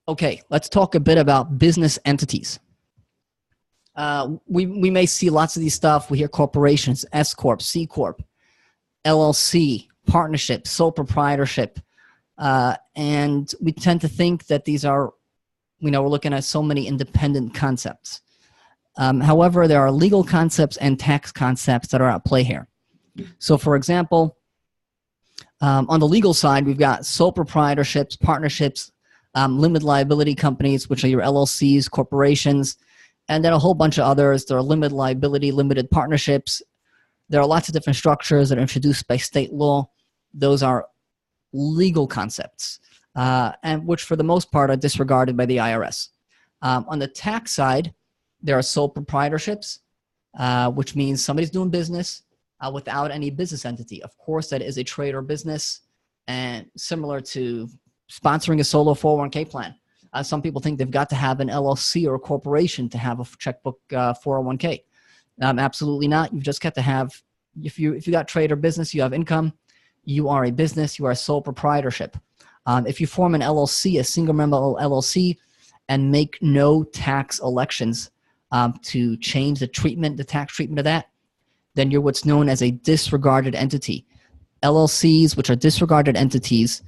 Okay, let's talk a bit about business entities. We may see lots of these stuff. We hear corporations, S Corp, C Corp, LLC, partnership, sole proprietorship. And we tend to think that these are, we're looking at so many independent concepts. However, there are legal concepts and tax concepts that are at play here. So for example, on the legal side, we've got sole proprietorships, partnerships, limited liability companies, which are your LLCs, corporations, and then a whole bunch of others. There are limited liability, limited partnerships. There are lots of different structures that are introduced by state law. Those are legal concepts, and which for the most part are disregarded by the IRS. On the tax side, there are sole proprietorships, which means somebody's doing business without any business entity. Of course, that is a trade or business, and similar to sponsoring a solo 401k plan. Some people think they've got to have an LLC or a corporation to have a checkbook 401k. Absolutely not. You've just got to have, if you got trade or business, you have income, you are a business, you are a sole proprietorship. If you form an LLC, a single member LLC, and make no tax elections to change the tax treatment of that, then you're what's known as a disregarded entity. LLCs, which are disregarded entities,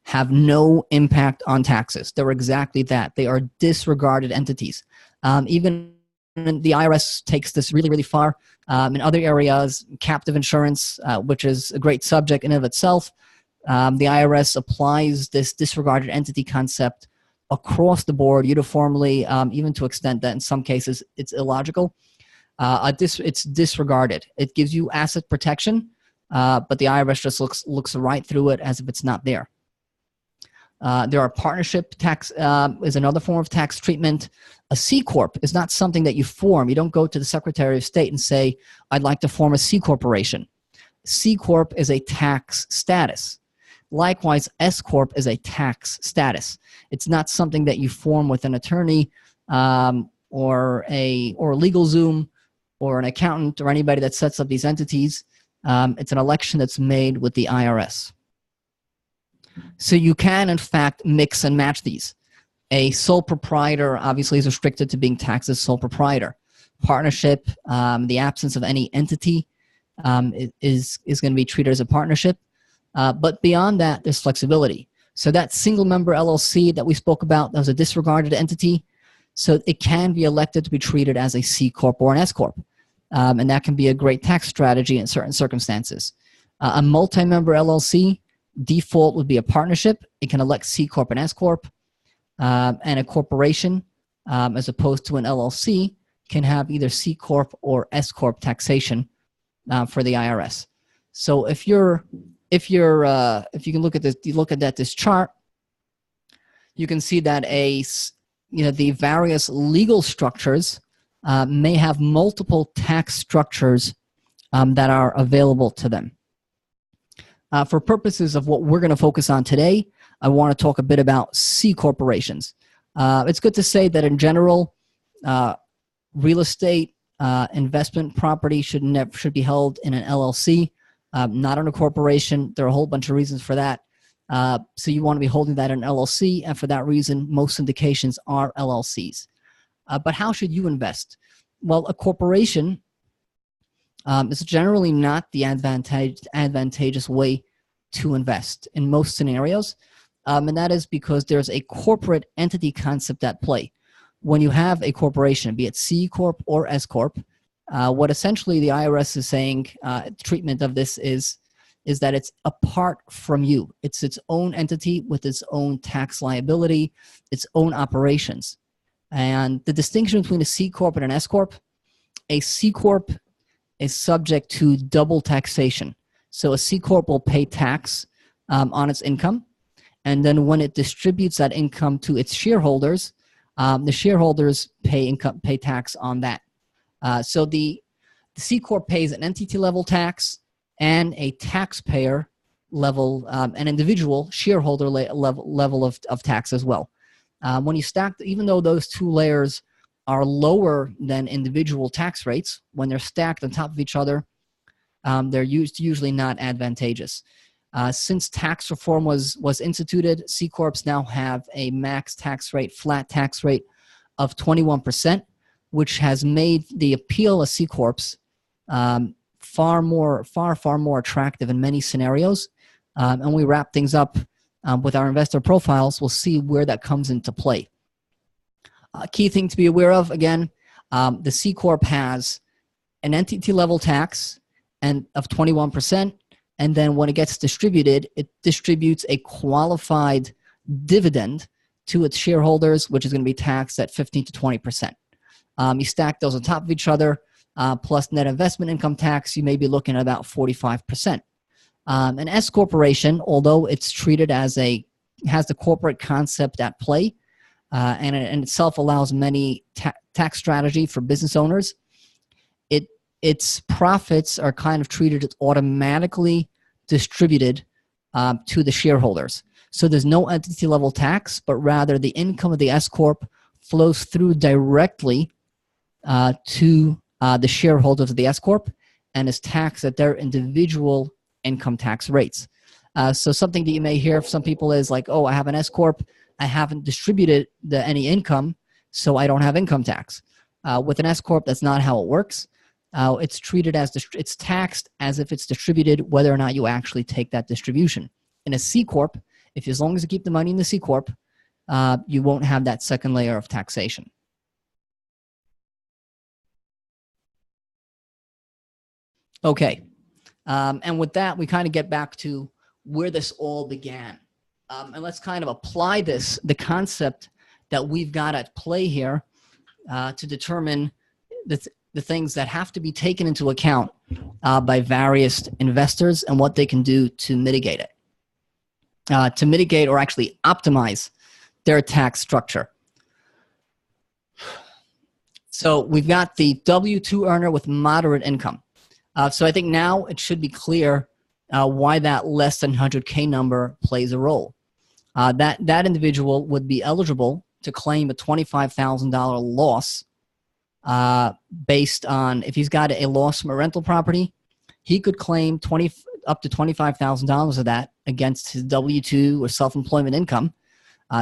have no impact on taxes. They're exactly that. They are disregarded entities. Even the IRS takes this really, really far. In other areas, captive insurance, which is a great subject in and of itself, the IRS applies this disregarded entity concept across the board uniformly, even to an extent that in some cases it's illogical. It's disregarded. It gives you asset protection, but the IRS just looks right through it as if it's not there. There are partnership tax is another form of tax treatment. A C Corp is not something that you form. You don't go to the Secretary of State and say, I'd like to form a C Corporation. C Corp is a tax status. Likewise, S-Corp is a tax status. It's not something that you form with an attorney or a LegalZoom or an accountant or anybody that sets up these entities. It's an election that's made with the IRS. So you can, in fact, mix and match these. A sole proprietor obviously is restricted to being taxed as sole proprietor. Partnership, the absence of any entity is going to be treated as a partnership. But beyond that, there's flexibility. So that single member LLC that we spoke about, that was a disregarded entity. So it can be elected to be treated as a C Corp or an S Corp. And that can be a great tax strategy in certain circumstances. A multi-member LLC, default would be a partnership. It can elect C Corp and S Corp. And a corporation, as opposed to an LLC, can have either C Corp or S Corp taxation for the IRS. So if you can look at this chart, you can see that the various legal structures may have multiple tax structures that are available to them. For purposes of what we're going to focus on today, I want to talk a bit about C corporations. It's good to say that in general, real estate investment property should be held in an LLC, not in a corporation. There are a whole bunch of reasons for that. So you want to be holding that in an LLC, and for that reason, most syndications are LLCs. But how should you invest? Well, a corporation is generally not the advantageous way to invest in most scenarios. And that is because there's a corporate entity concept at play. When you have a corporation, be it C Corp or S Corp, what essentially the IRS is saying, treatment of this is that it's apart from you. It's its own entity with its own tax liability, its own operations. And the distinction between a C Corp and an S Corp, a C Corp is subject to double taxation. So a C Corp will pay tax on its income. And then when it distributes that income to its shareholders, the shareholders pay tax on that. So the C Corp pays an entity level tax and a taxpayer level, an individual shareholder level of tax as well. When you stack, even though those two layers are lower than individual tax rates, when they're stacked on top of each other, they're usually not advantageous. Since tax reform was instituted, C Corps now have a max tax rate, flat tax rate of 21%, which has made the appeal of C Corps far more attractive in many scenarios. And we wrap things up with our investor profiles. We'll see where that comes into play. Key thing to be aware of, again, the C Corp has an entity level tax of 21%. And then when it gets distributed, it distributes a qualified dividend to its shareholders, which is going to be taxed at 15 to 20%. You stack those on top of each other, plus net investment income tax, you may be looking at about 45%. An S corporation, although it's treated as has the corporate concept at play, and in itself allows many tax strategy for business owners, its profits are kind of treated as automatically distributed to the shareholders. So there's no entity level tax, but rather the income of the S Corp flows through directly to the shareholders of the S Corp and is taxed at their individual income tax rates. So something that you may hear from some people is like, oh, I have an S Corp, I haven't distributed any income, so I don't have income tax. With an S Corp, that's not how it works. It's treated as it's taxed as if it's distributed, whether or not you actually take that distribution. In a C Corp, as long as you keep the money in the C Corp, you won't have that second layer of taxation. Okay, and with that, we kind of get back to where this all began. And let's kind of apply the concept that we've got at play here to determine the things that have to be taken into account by various investors and what they can do to mitigate it. To mitigate or actually optimize their tax structure. So we've got the W-2 earner with moderate income. So I think now it should be clear why that less than 100K number plays a role. That individual would be eligible to claim a $25,000 loss based on, if he's got a loss from a rental property, he could claim up to $25,000 of that against his W-2 or self-employment income.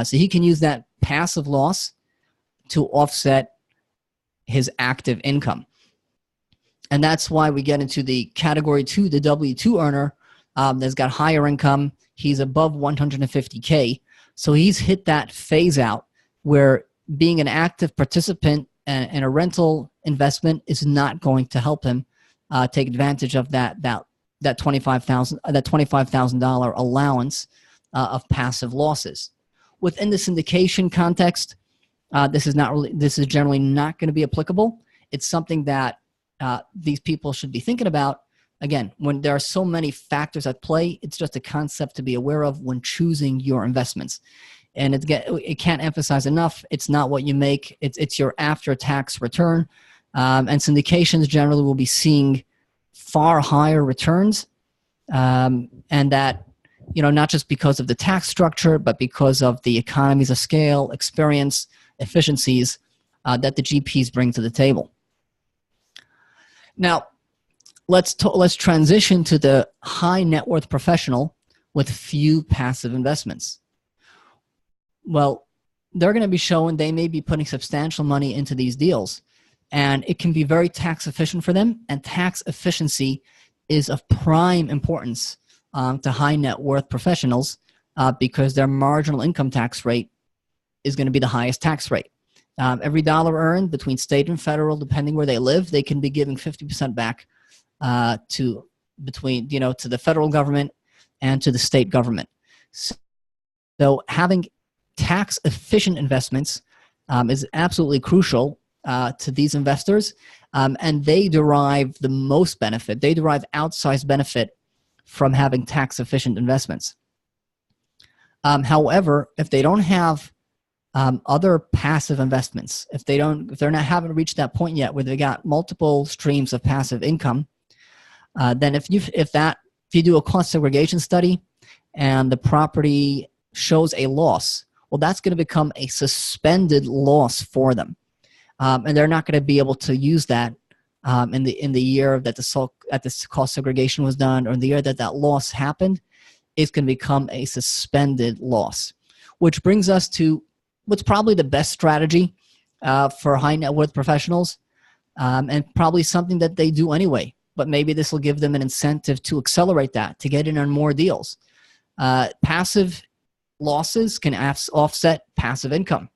So he can use that passive loss to offset his active income. And that's why we get into the category 2, the W-2 earner that's got higher income. He's above 150K. So he's hit that phase out where being an active participant in a rental investment is not going to help him take advantage of that $25,000 allowance of passive losses. Within the syndication context, this is generally not going to be applicable. It's something that these people should be thinking about. Again, when there are so many factors at play, it's just a concept to be aware of when choosing your investments. And it can't emphasize enough, it's not what you make, it's your after-tax return. And syndications generally will be seeing far higher returns, and that, not just because of the tax structure, but because of the economies of scale, experience, efficiencies that the GPs bring to the table. Now, let's transition to the high net worth professional with few passive investments. Well, they're going to be showing they may be putting substantial money into these deals, and it can be very tax efficient for them, and tax efficiency is of prime importance to high net worth professionals because their marginal income tax rate is going to be the highest tax rate. Every dollar earned between state and federal, depending where they live, they can be giving 50% back to the federal government and to the state government. So having tax efficient investments is absolutely crucial to these investors, and they derive the most benefit. They derive outsized benefit from having tax efficient investments. However, if they don't have other passive investments, if they haven't reached that point yet where they got multiple streams of passive income, then if you do a cost segregation study and the property shows a loss, well, that's going to become a suspended loss for them, and they're not going to be able to use that in the year that the cost segregation was done, or in the year that loss happened. It's going to become a suspended loss, which brings us to what's probably the best strategy for high net worth professionals, and probably something that they do anyway. But maybe this will give them an incentive to accelerate that, to get in on more deals. Passive losses can offset passive income.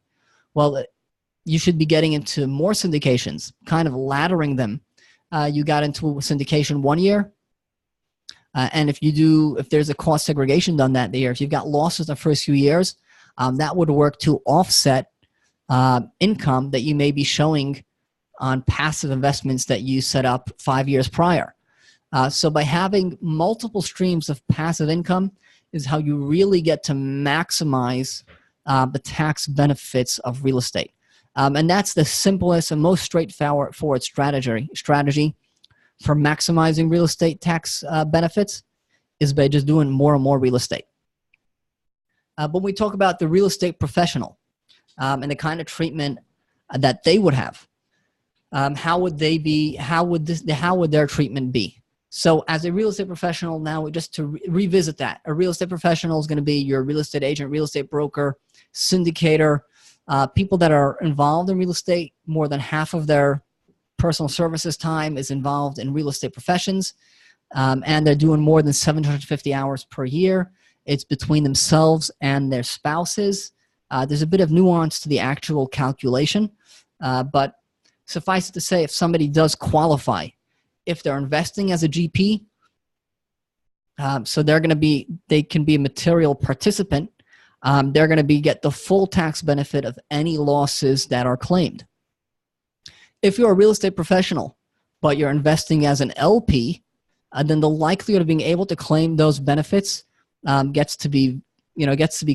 Well, you should be getting into more syndications, kind of laddering them. You got into syndication 1 year, and if there's a cost segregation done that year, if you've got losses the first few years, that would work to offset income that you may be showing on passive investments that you set up 5 years prior. So by having multiple streams of passive income is how you really get to maximize the tax benefits of real estate. And that's the simplest and most straightforward strategy for maximizing real estate tax benefits is by just doing more and more real estate. But when we talk about the real estate professional and the kind of treatment that they would have, how would their treatment be? So as a real estate professional, now just to revisit that, a real estate professional is going to be your real estate agent, real estate broker, syndicator, people that are involved in real estate. More than half of their personal services time is involved in real estate professions, and they're doing more than 750 hours per year. It's between themselves and their spouses. There's a bit of nuance to the actual calculation, but suffice it to say, if somebody does qualify, if they're investing as a GP, so they can be a material participant, they're going to get the full tax benefit of any losses that are claimed. If you're a real estate professional, but you're investing as an LP, then the likelihood of being able to claim those benefits gets to be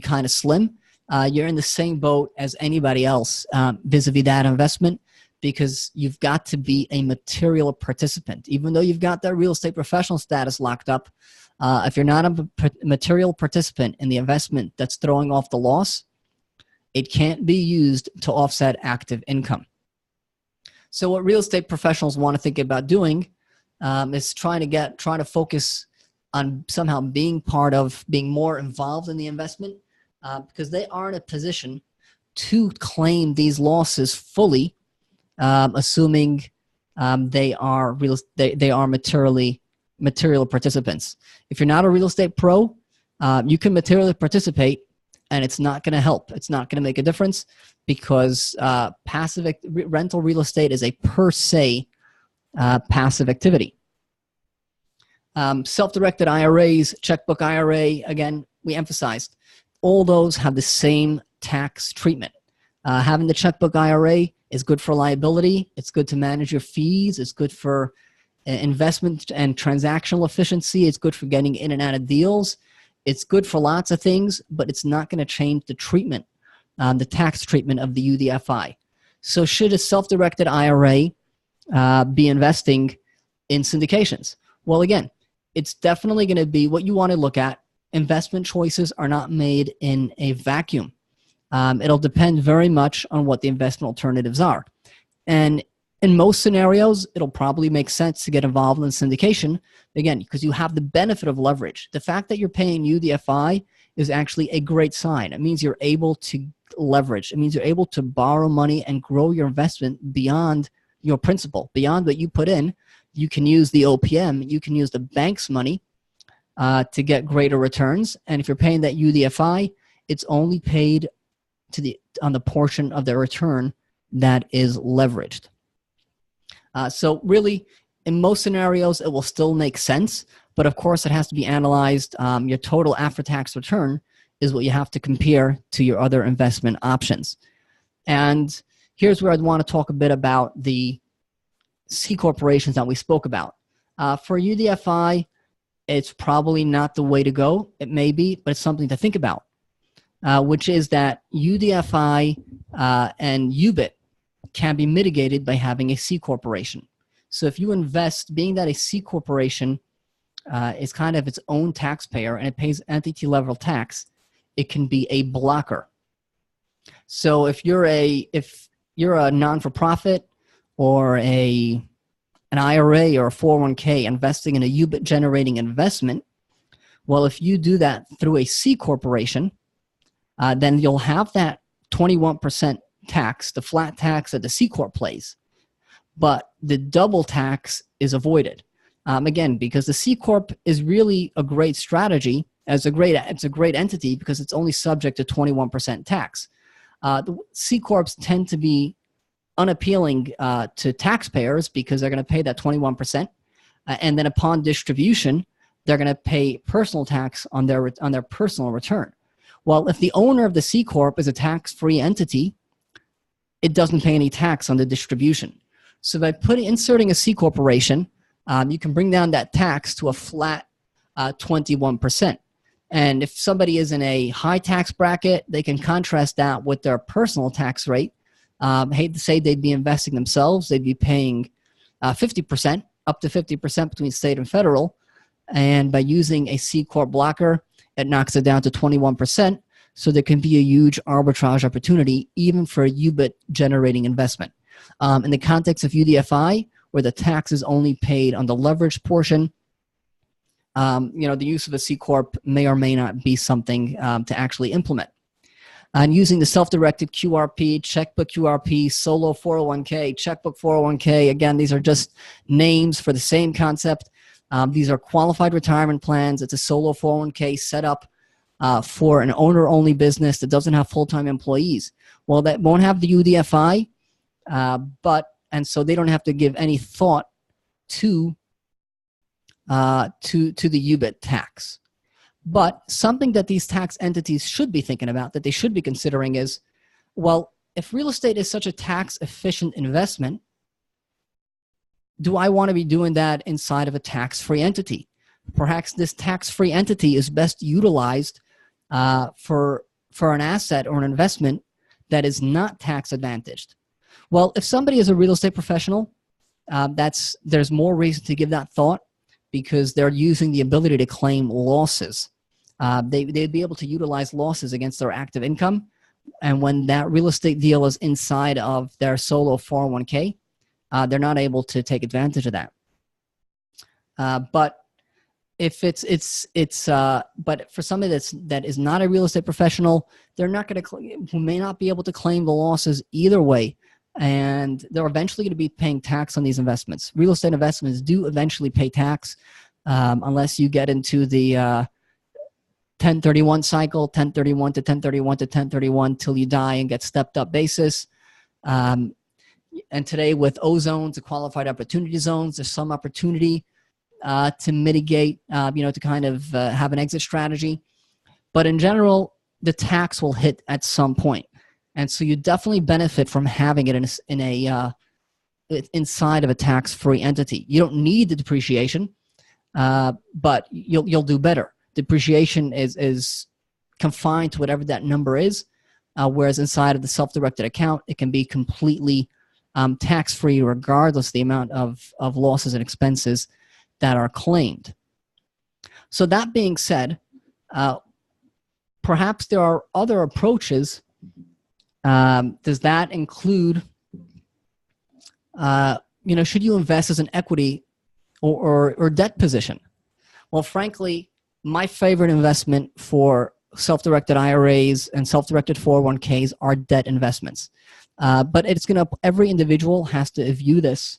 kind of slim. You're in the same boat as anybody else vis-a-vis that investment, because you've got to be a material participant. Even though you've got that real estate professional status locked up, If you're not a material participant in the investment that's throwing off the loss, it can't be used to offset active income. So what real estate professionals want to think about doing is trying to focus on somehow being more involved in the investment, because they are in a position to claim these losses fully, assuming they are material participants. If you're not a real estate pro, you can materially participate, and it's not going to help. It's not going to make a difference, because rental real estate is a per se passive activity. Self-directed IRAs, checkbook IRA, again, we emphasized, all those have the same tax treatment. Having the checkbook IRA is good for liability. It's good to manage your fees. It's good for investment and transactional efficiency. It's good for getting in and out of deals. It's good for lots of things, but it's not going to change the treatment, the tax treatment of the UDFI. So should a self-directed IRA be investing in syndications? Well, again, it's definitely going to be what you want to look at. Investment choices are not made in a vacuum. It'll depend very much on what the investment alternatives are. And in most scenarios, it'll probably make sense to get involved in syndication, again, because you have the benefit of leverage. The fact that you're paying UDFI is actually a great sign. It means you're able to leverage. It means you're able to borrow money and grow your investment beyond your principal, beyond what you put in. You can use the OPM, you can use the bank's money to get greater returns. And if you're paying that UDFI, it's only paid on the portion of the return that is leveraged. So really, in most scenarios, it will still make sense, but of course it has to be analyzed. Your total after-tax return is what you have to compare to your other investment options. And here's where I'd want to talk a bit about the C corporations that we spoke about. For UDFI, it's probably not the way to go. It may be, but it's something to think about, which is that UDFI and UBIT can be mitigated by having a C corporation. So if you invest, being that a C corporation is kind of its own taxpayer and it pays entity level tax, it can be a blocker. So if you're a non-for-profit or an IRA or a 401k investing in a UBIT generating investment, well, if you do that through a C corporation, then you'll have that 21% tax, the flat tax that the C corp pays, but the double tax is avoided. Again, because the C corp is really a great strategy. It's a great entity because it's only subject to 21% tax. The C corps tend to be unappealing to taxpayers because they're going to pay that 21%, and then upon distribution, they're going to pay personal tax on their personal return. Well, if the owner of the C corp is a tax-free entity, it doesn't pay any tax on the distribution. So by inserting a C corporation, you can bring down that tax to a flat 21%. And if somebody is in a high tax bracket, they can contrast that with their personal tax rate. I hate to say they'd be investing themselves. They'd be paying 50%, up to 50% between state and federal. And by using a C corp blocker, it knocks it down to 21%. So there can be a huge arbitrage opportunity even for a UBIT generating investment. In the context of UDFI, where the tax is only paid on the leveraged portion, the use of a C corp may or may not be something to actually implement. And using the self-directed QRP, checkbook QRP, solo 401k, checkbook 401k, again, these are just names for the same concept. These are qualified retirement plans. It's a solo 401k set up for an owner-only business that doesn't have full-time employees. Well, that won't have the UDFI, and so they don't have to give any thought to the UBIT tax. But something that these tax entities should be thinking about, that they should be considering is, well, if real estate is such a tax-efficient investment, do I want to be doing that inside of a tax-free entity? Perhaps this tax-free entity is best utilized for an asset or an investment that is not tax-advantaged. Well, if somebody is a real estate professional, there's more reason to give that thought, because they're using the ability to claim losses. They'd be able to utilize losses against their active income. And when that real estate deal is inside of their solo 401k, they're not able to take advantage of that. But if but for somebody that is not a real estate professional, they're not going to, who may not be able to claim the losses either way, and they're eventually going to be paying tax on these investments. Real estate investments do eventually pay tax, unless you get into the 1031 cycle, 1031 to 1031 to 1031 till you die and get stepped up basis. And today with O zones, the qualified opportunity zones, there's some opportunity to mitigate, to kind of have an exit strategy. But in general, the tax will hit at some point. And so you definitely benefit from having it inside of a tax-free entity. You don't need the depreciation, but you'll do better. Depreciation is confined to whatever that number is, whereas inside of the self-directed account, it can be completely tax-free regardless of the amount of losses and expenses that are claimed. So that being said, perhaps there are other approaches. Does that include, should you invest as an equity or debt position? Well, frankly, my favorite investment for self-directed IRAs and self-directed 401ks are debt investments. But every individual has to view this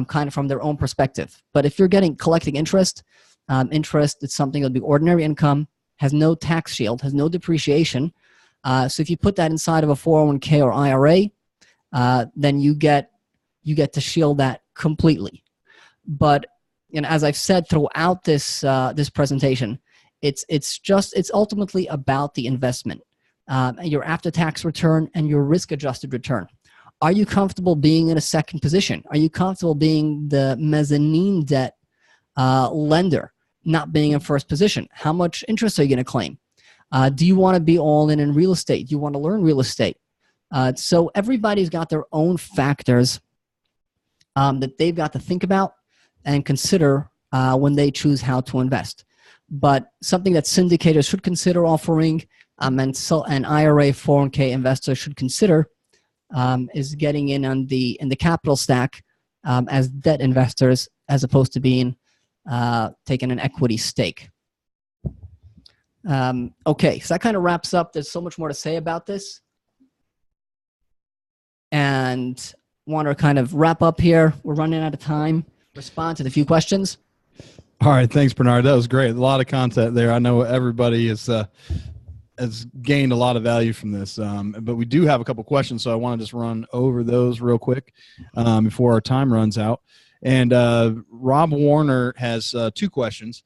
kind of from their own perspective. But if you're collecting interest, it's something that'll be ordinary income, has no tax shield, has no depreciation. So if you put that inside of a 401k or IRA, then you get to shield that completely. But as I've said throughout this presentation, it's ultimately about the investment, your after-tax return and your risk-adjusted return. Are you comfortable being in a second position? Are you comfortable being the mezzanine debt lender, not being in first position? How much interest are you going to claim? Do you want to be all in real estate? Do you want to learn real estate? So everybody's got their own factors that they've got to think about and consider when they choose how to invest. But something that syndicators should consider offering and IRA 401k investors should consider is getting in the capital stack as debt investors, as opposed to being taking an equity stake. Okay, so that kind of wraps up. There's so much more to say about this, and want to kind of wrap up here. We're running out of time. Respond to the few questions. All right, thanks, Bernard. That was great. A lot of content there. I know everybody has gained a lot of value from this, but we do have a couple questions, so I want to just run over those real quick before our time runs out. And Rob Warner has two questions.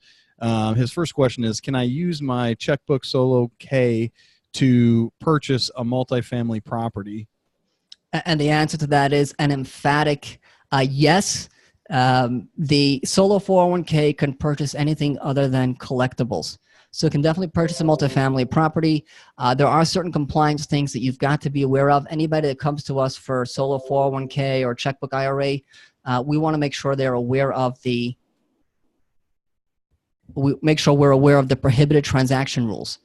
His first question is, can I use my Checkbook Solo K to purchase a multifamily property? And the answer to that is an emphatic yes. The Solo 401k can purchase anything other than collectibles. So it can definitely purchase a multifamily property. There are certain compliance things that you've got to be aware of. Anybody that comes to us for Solo 401k or Checkbook IRA, we want to make sure they're aware of we're aware of the prohibited transaction rules.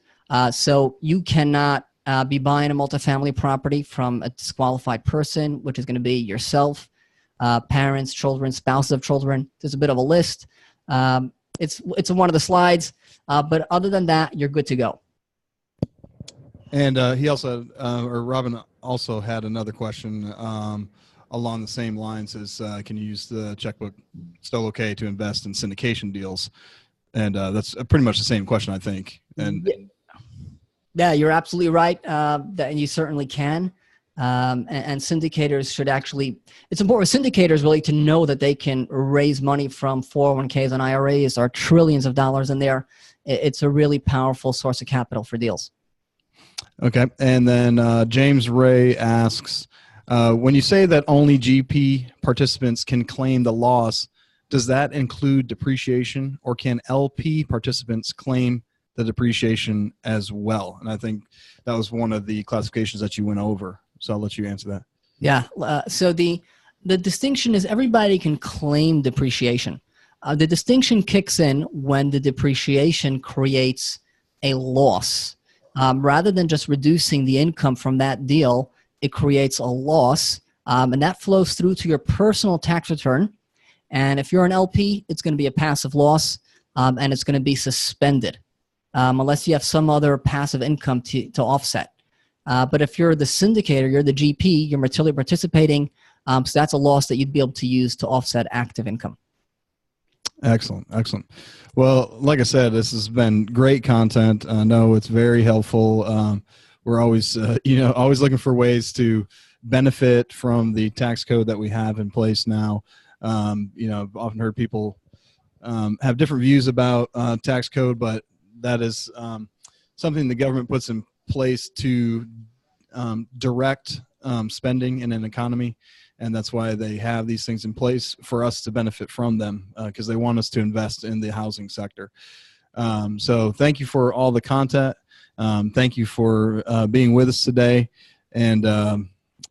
So you cannot be buying a multifamily property from a disqualified person, which is going to be yourself, parents, children, spouses of children. There's a bit of a list. It's one of the slides, but other than that, you're good to go. And he also, or Robin also had another question along the same lines as, can you use the Checkbook Solo K to invest in syndication deals? And that's pretty much the same question, I think. And yeah, you're absolutely right. That you certainly can. And syndicators should actually, it's important for syndicators really to know that they can raise money from 401ks and IRAs. There are trillions of dollars in there. It's a really powerful source of capital for deals. Okay. And then James Ray asks, when you say that only GP participants can claim the loss, does that include depreciation, or can LP participants claim the depreciation as well? And I think that was one of the classifications that you went over. So I'll let you answer that. Yeah. So the distinction is everybody can claim depreciation. The distinction kicks in when the depreciation creates a loss. Rather than just reducing the income from that deal, it creates a loss, and that flows through to your personal tax return. And if you're an LP, it's going to be a passive loss, and it's going to be suspended unless you have some other passive income to offset. But if you're the syndicator, you're the GP, you're materially participating, so that's a loss that you'd be able to use to offset active income. Excellent. Excellent. Well, like I said, this has been great content. I know it's very helpful. We're always, always looking for ways to benefit from the tax code that we have in place now. I've often heard people have different views about tax code, but that is something the government puts in place to direct spending in an economy. And that's why they have these things in place for us to benefit from them, because they want us to invest in the housing sector. So thank you for all the content. Thank you for being with us today. And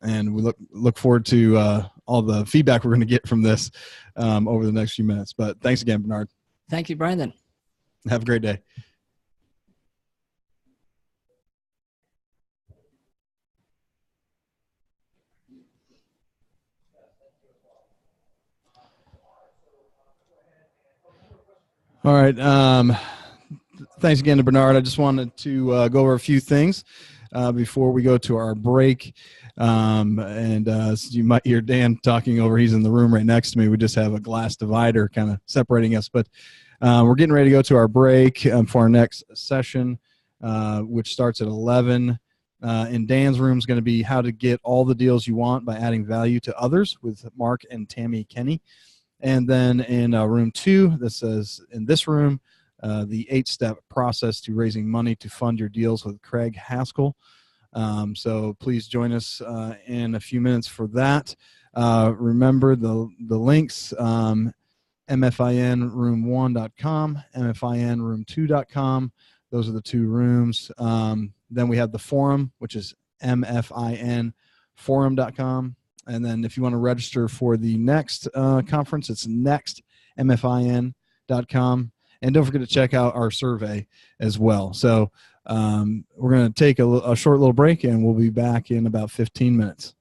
we look forward to all the feedback we're going to get from this over the next few minutes. But thanks again, Bernard. Thank you, Brandon. Have a great day. All right. Thanks again to Bernard. I just wanted to go over a few things before we go to our break. So you might hear Dan talking over. He's in the room right next to me. We just have a glass divider kind of separating us. But we're getting ready to go to our break for our next session, which starts at 11. In Dan's room is going to be how to get all the deals you want by adding value to others with Mark and Tammy Kenny. And then in room 2, this is in this room, the 8-step process to raising money to fund your deals with Craig Haskell. So please join us in a few minutes for that. Remember the links, mfinroom1.com, mfinroom2.com. Those are the 2 rooms. Then we have the forum, which is mfinforum.com. And then if you want to register for the next conference, it's nextmfin.com. And don't forget to check out our survey as well. So we're going to take a short little break, and we'll be back in about 15 minutes.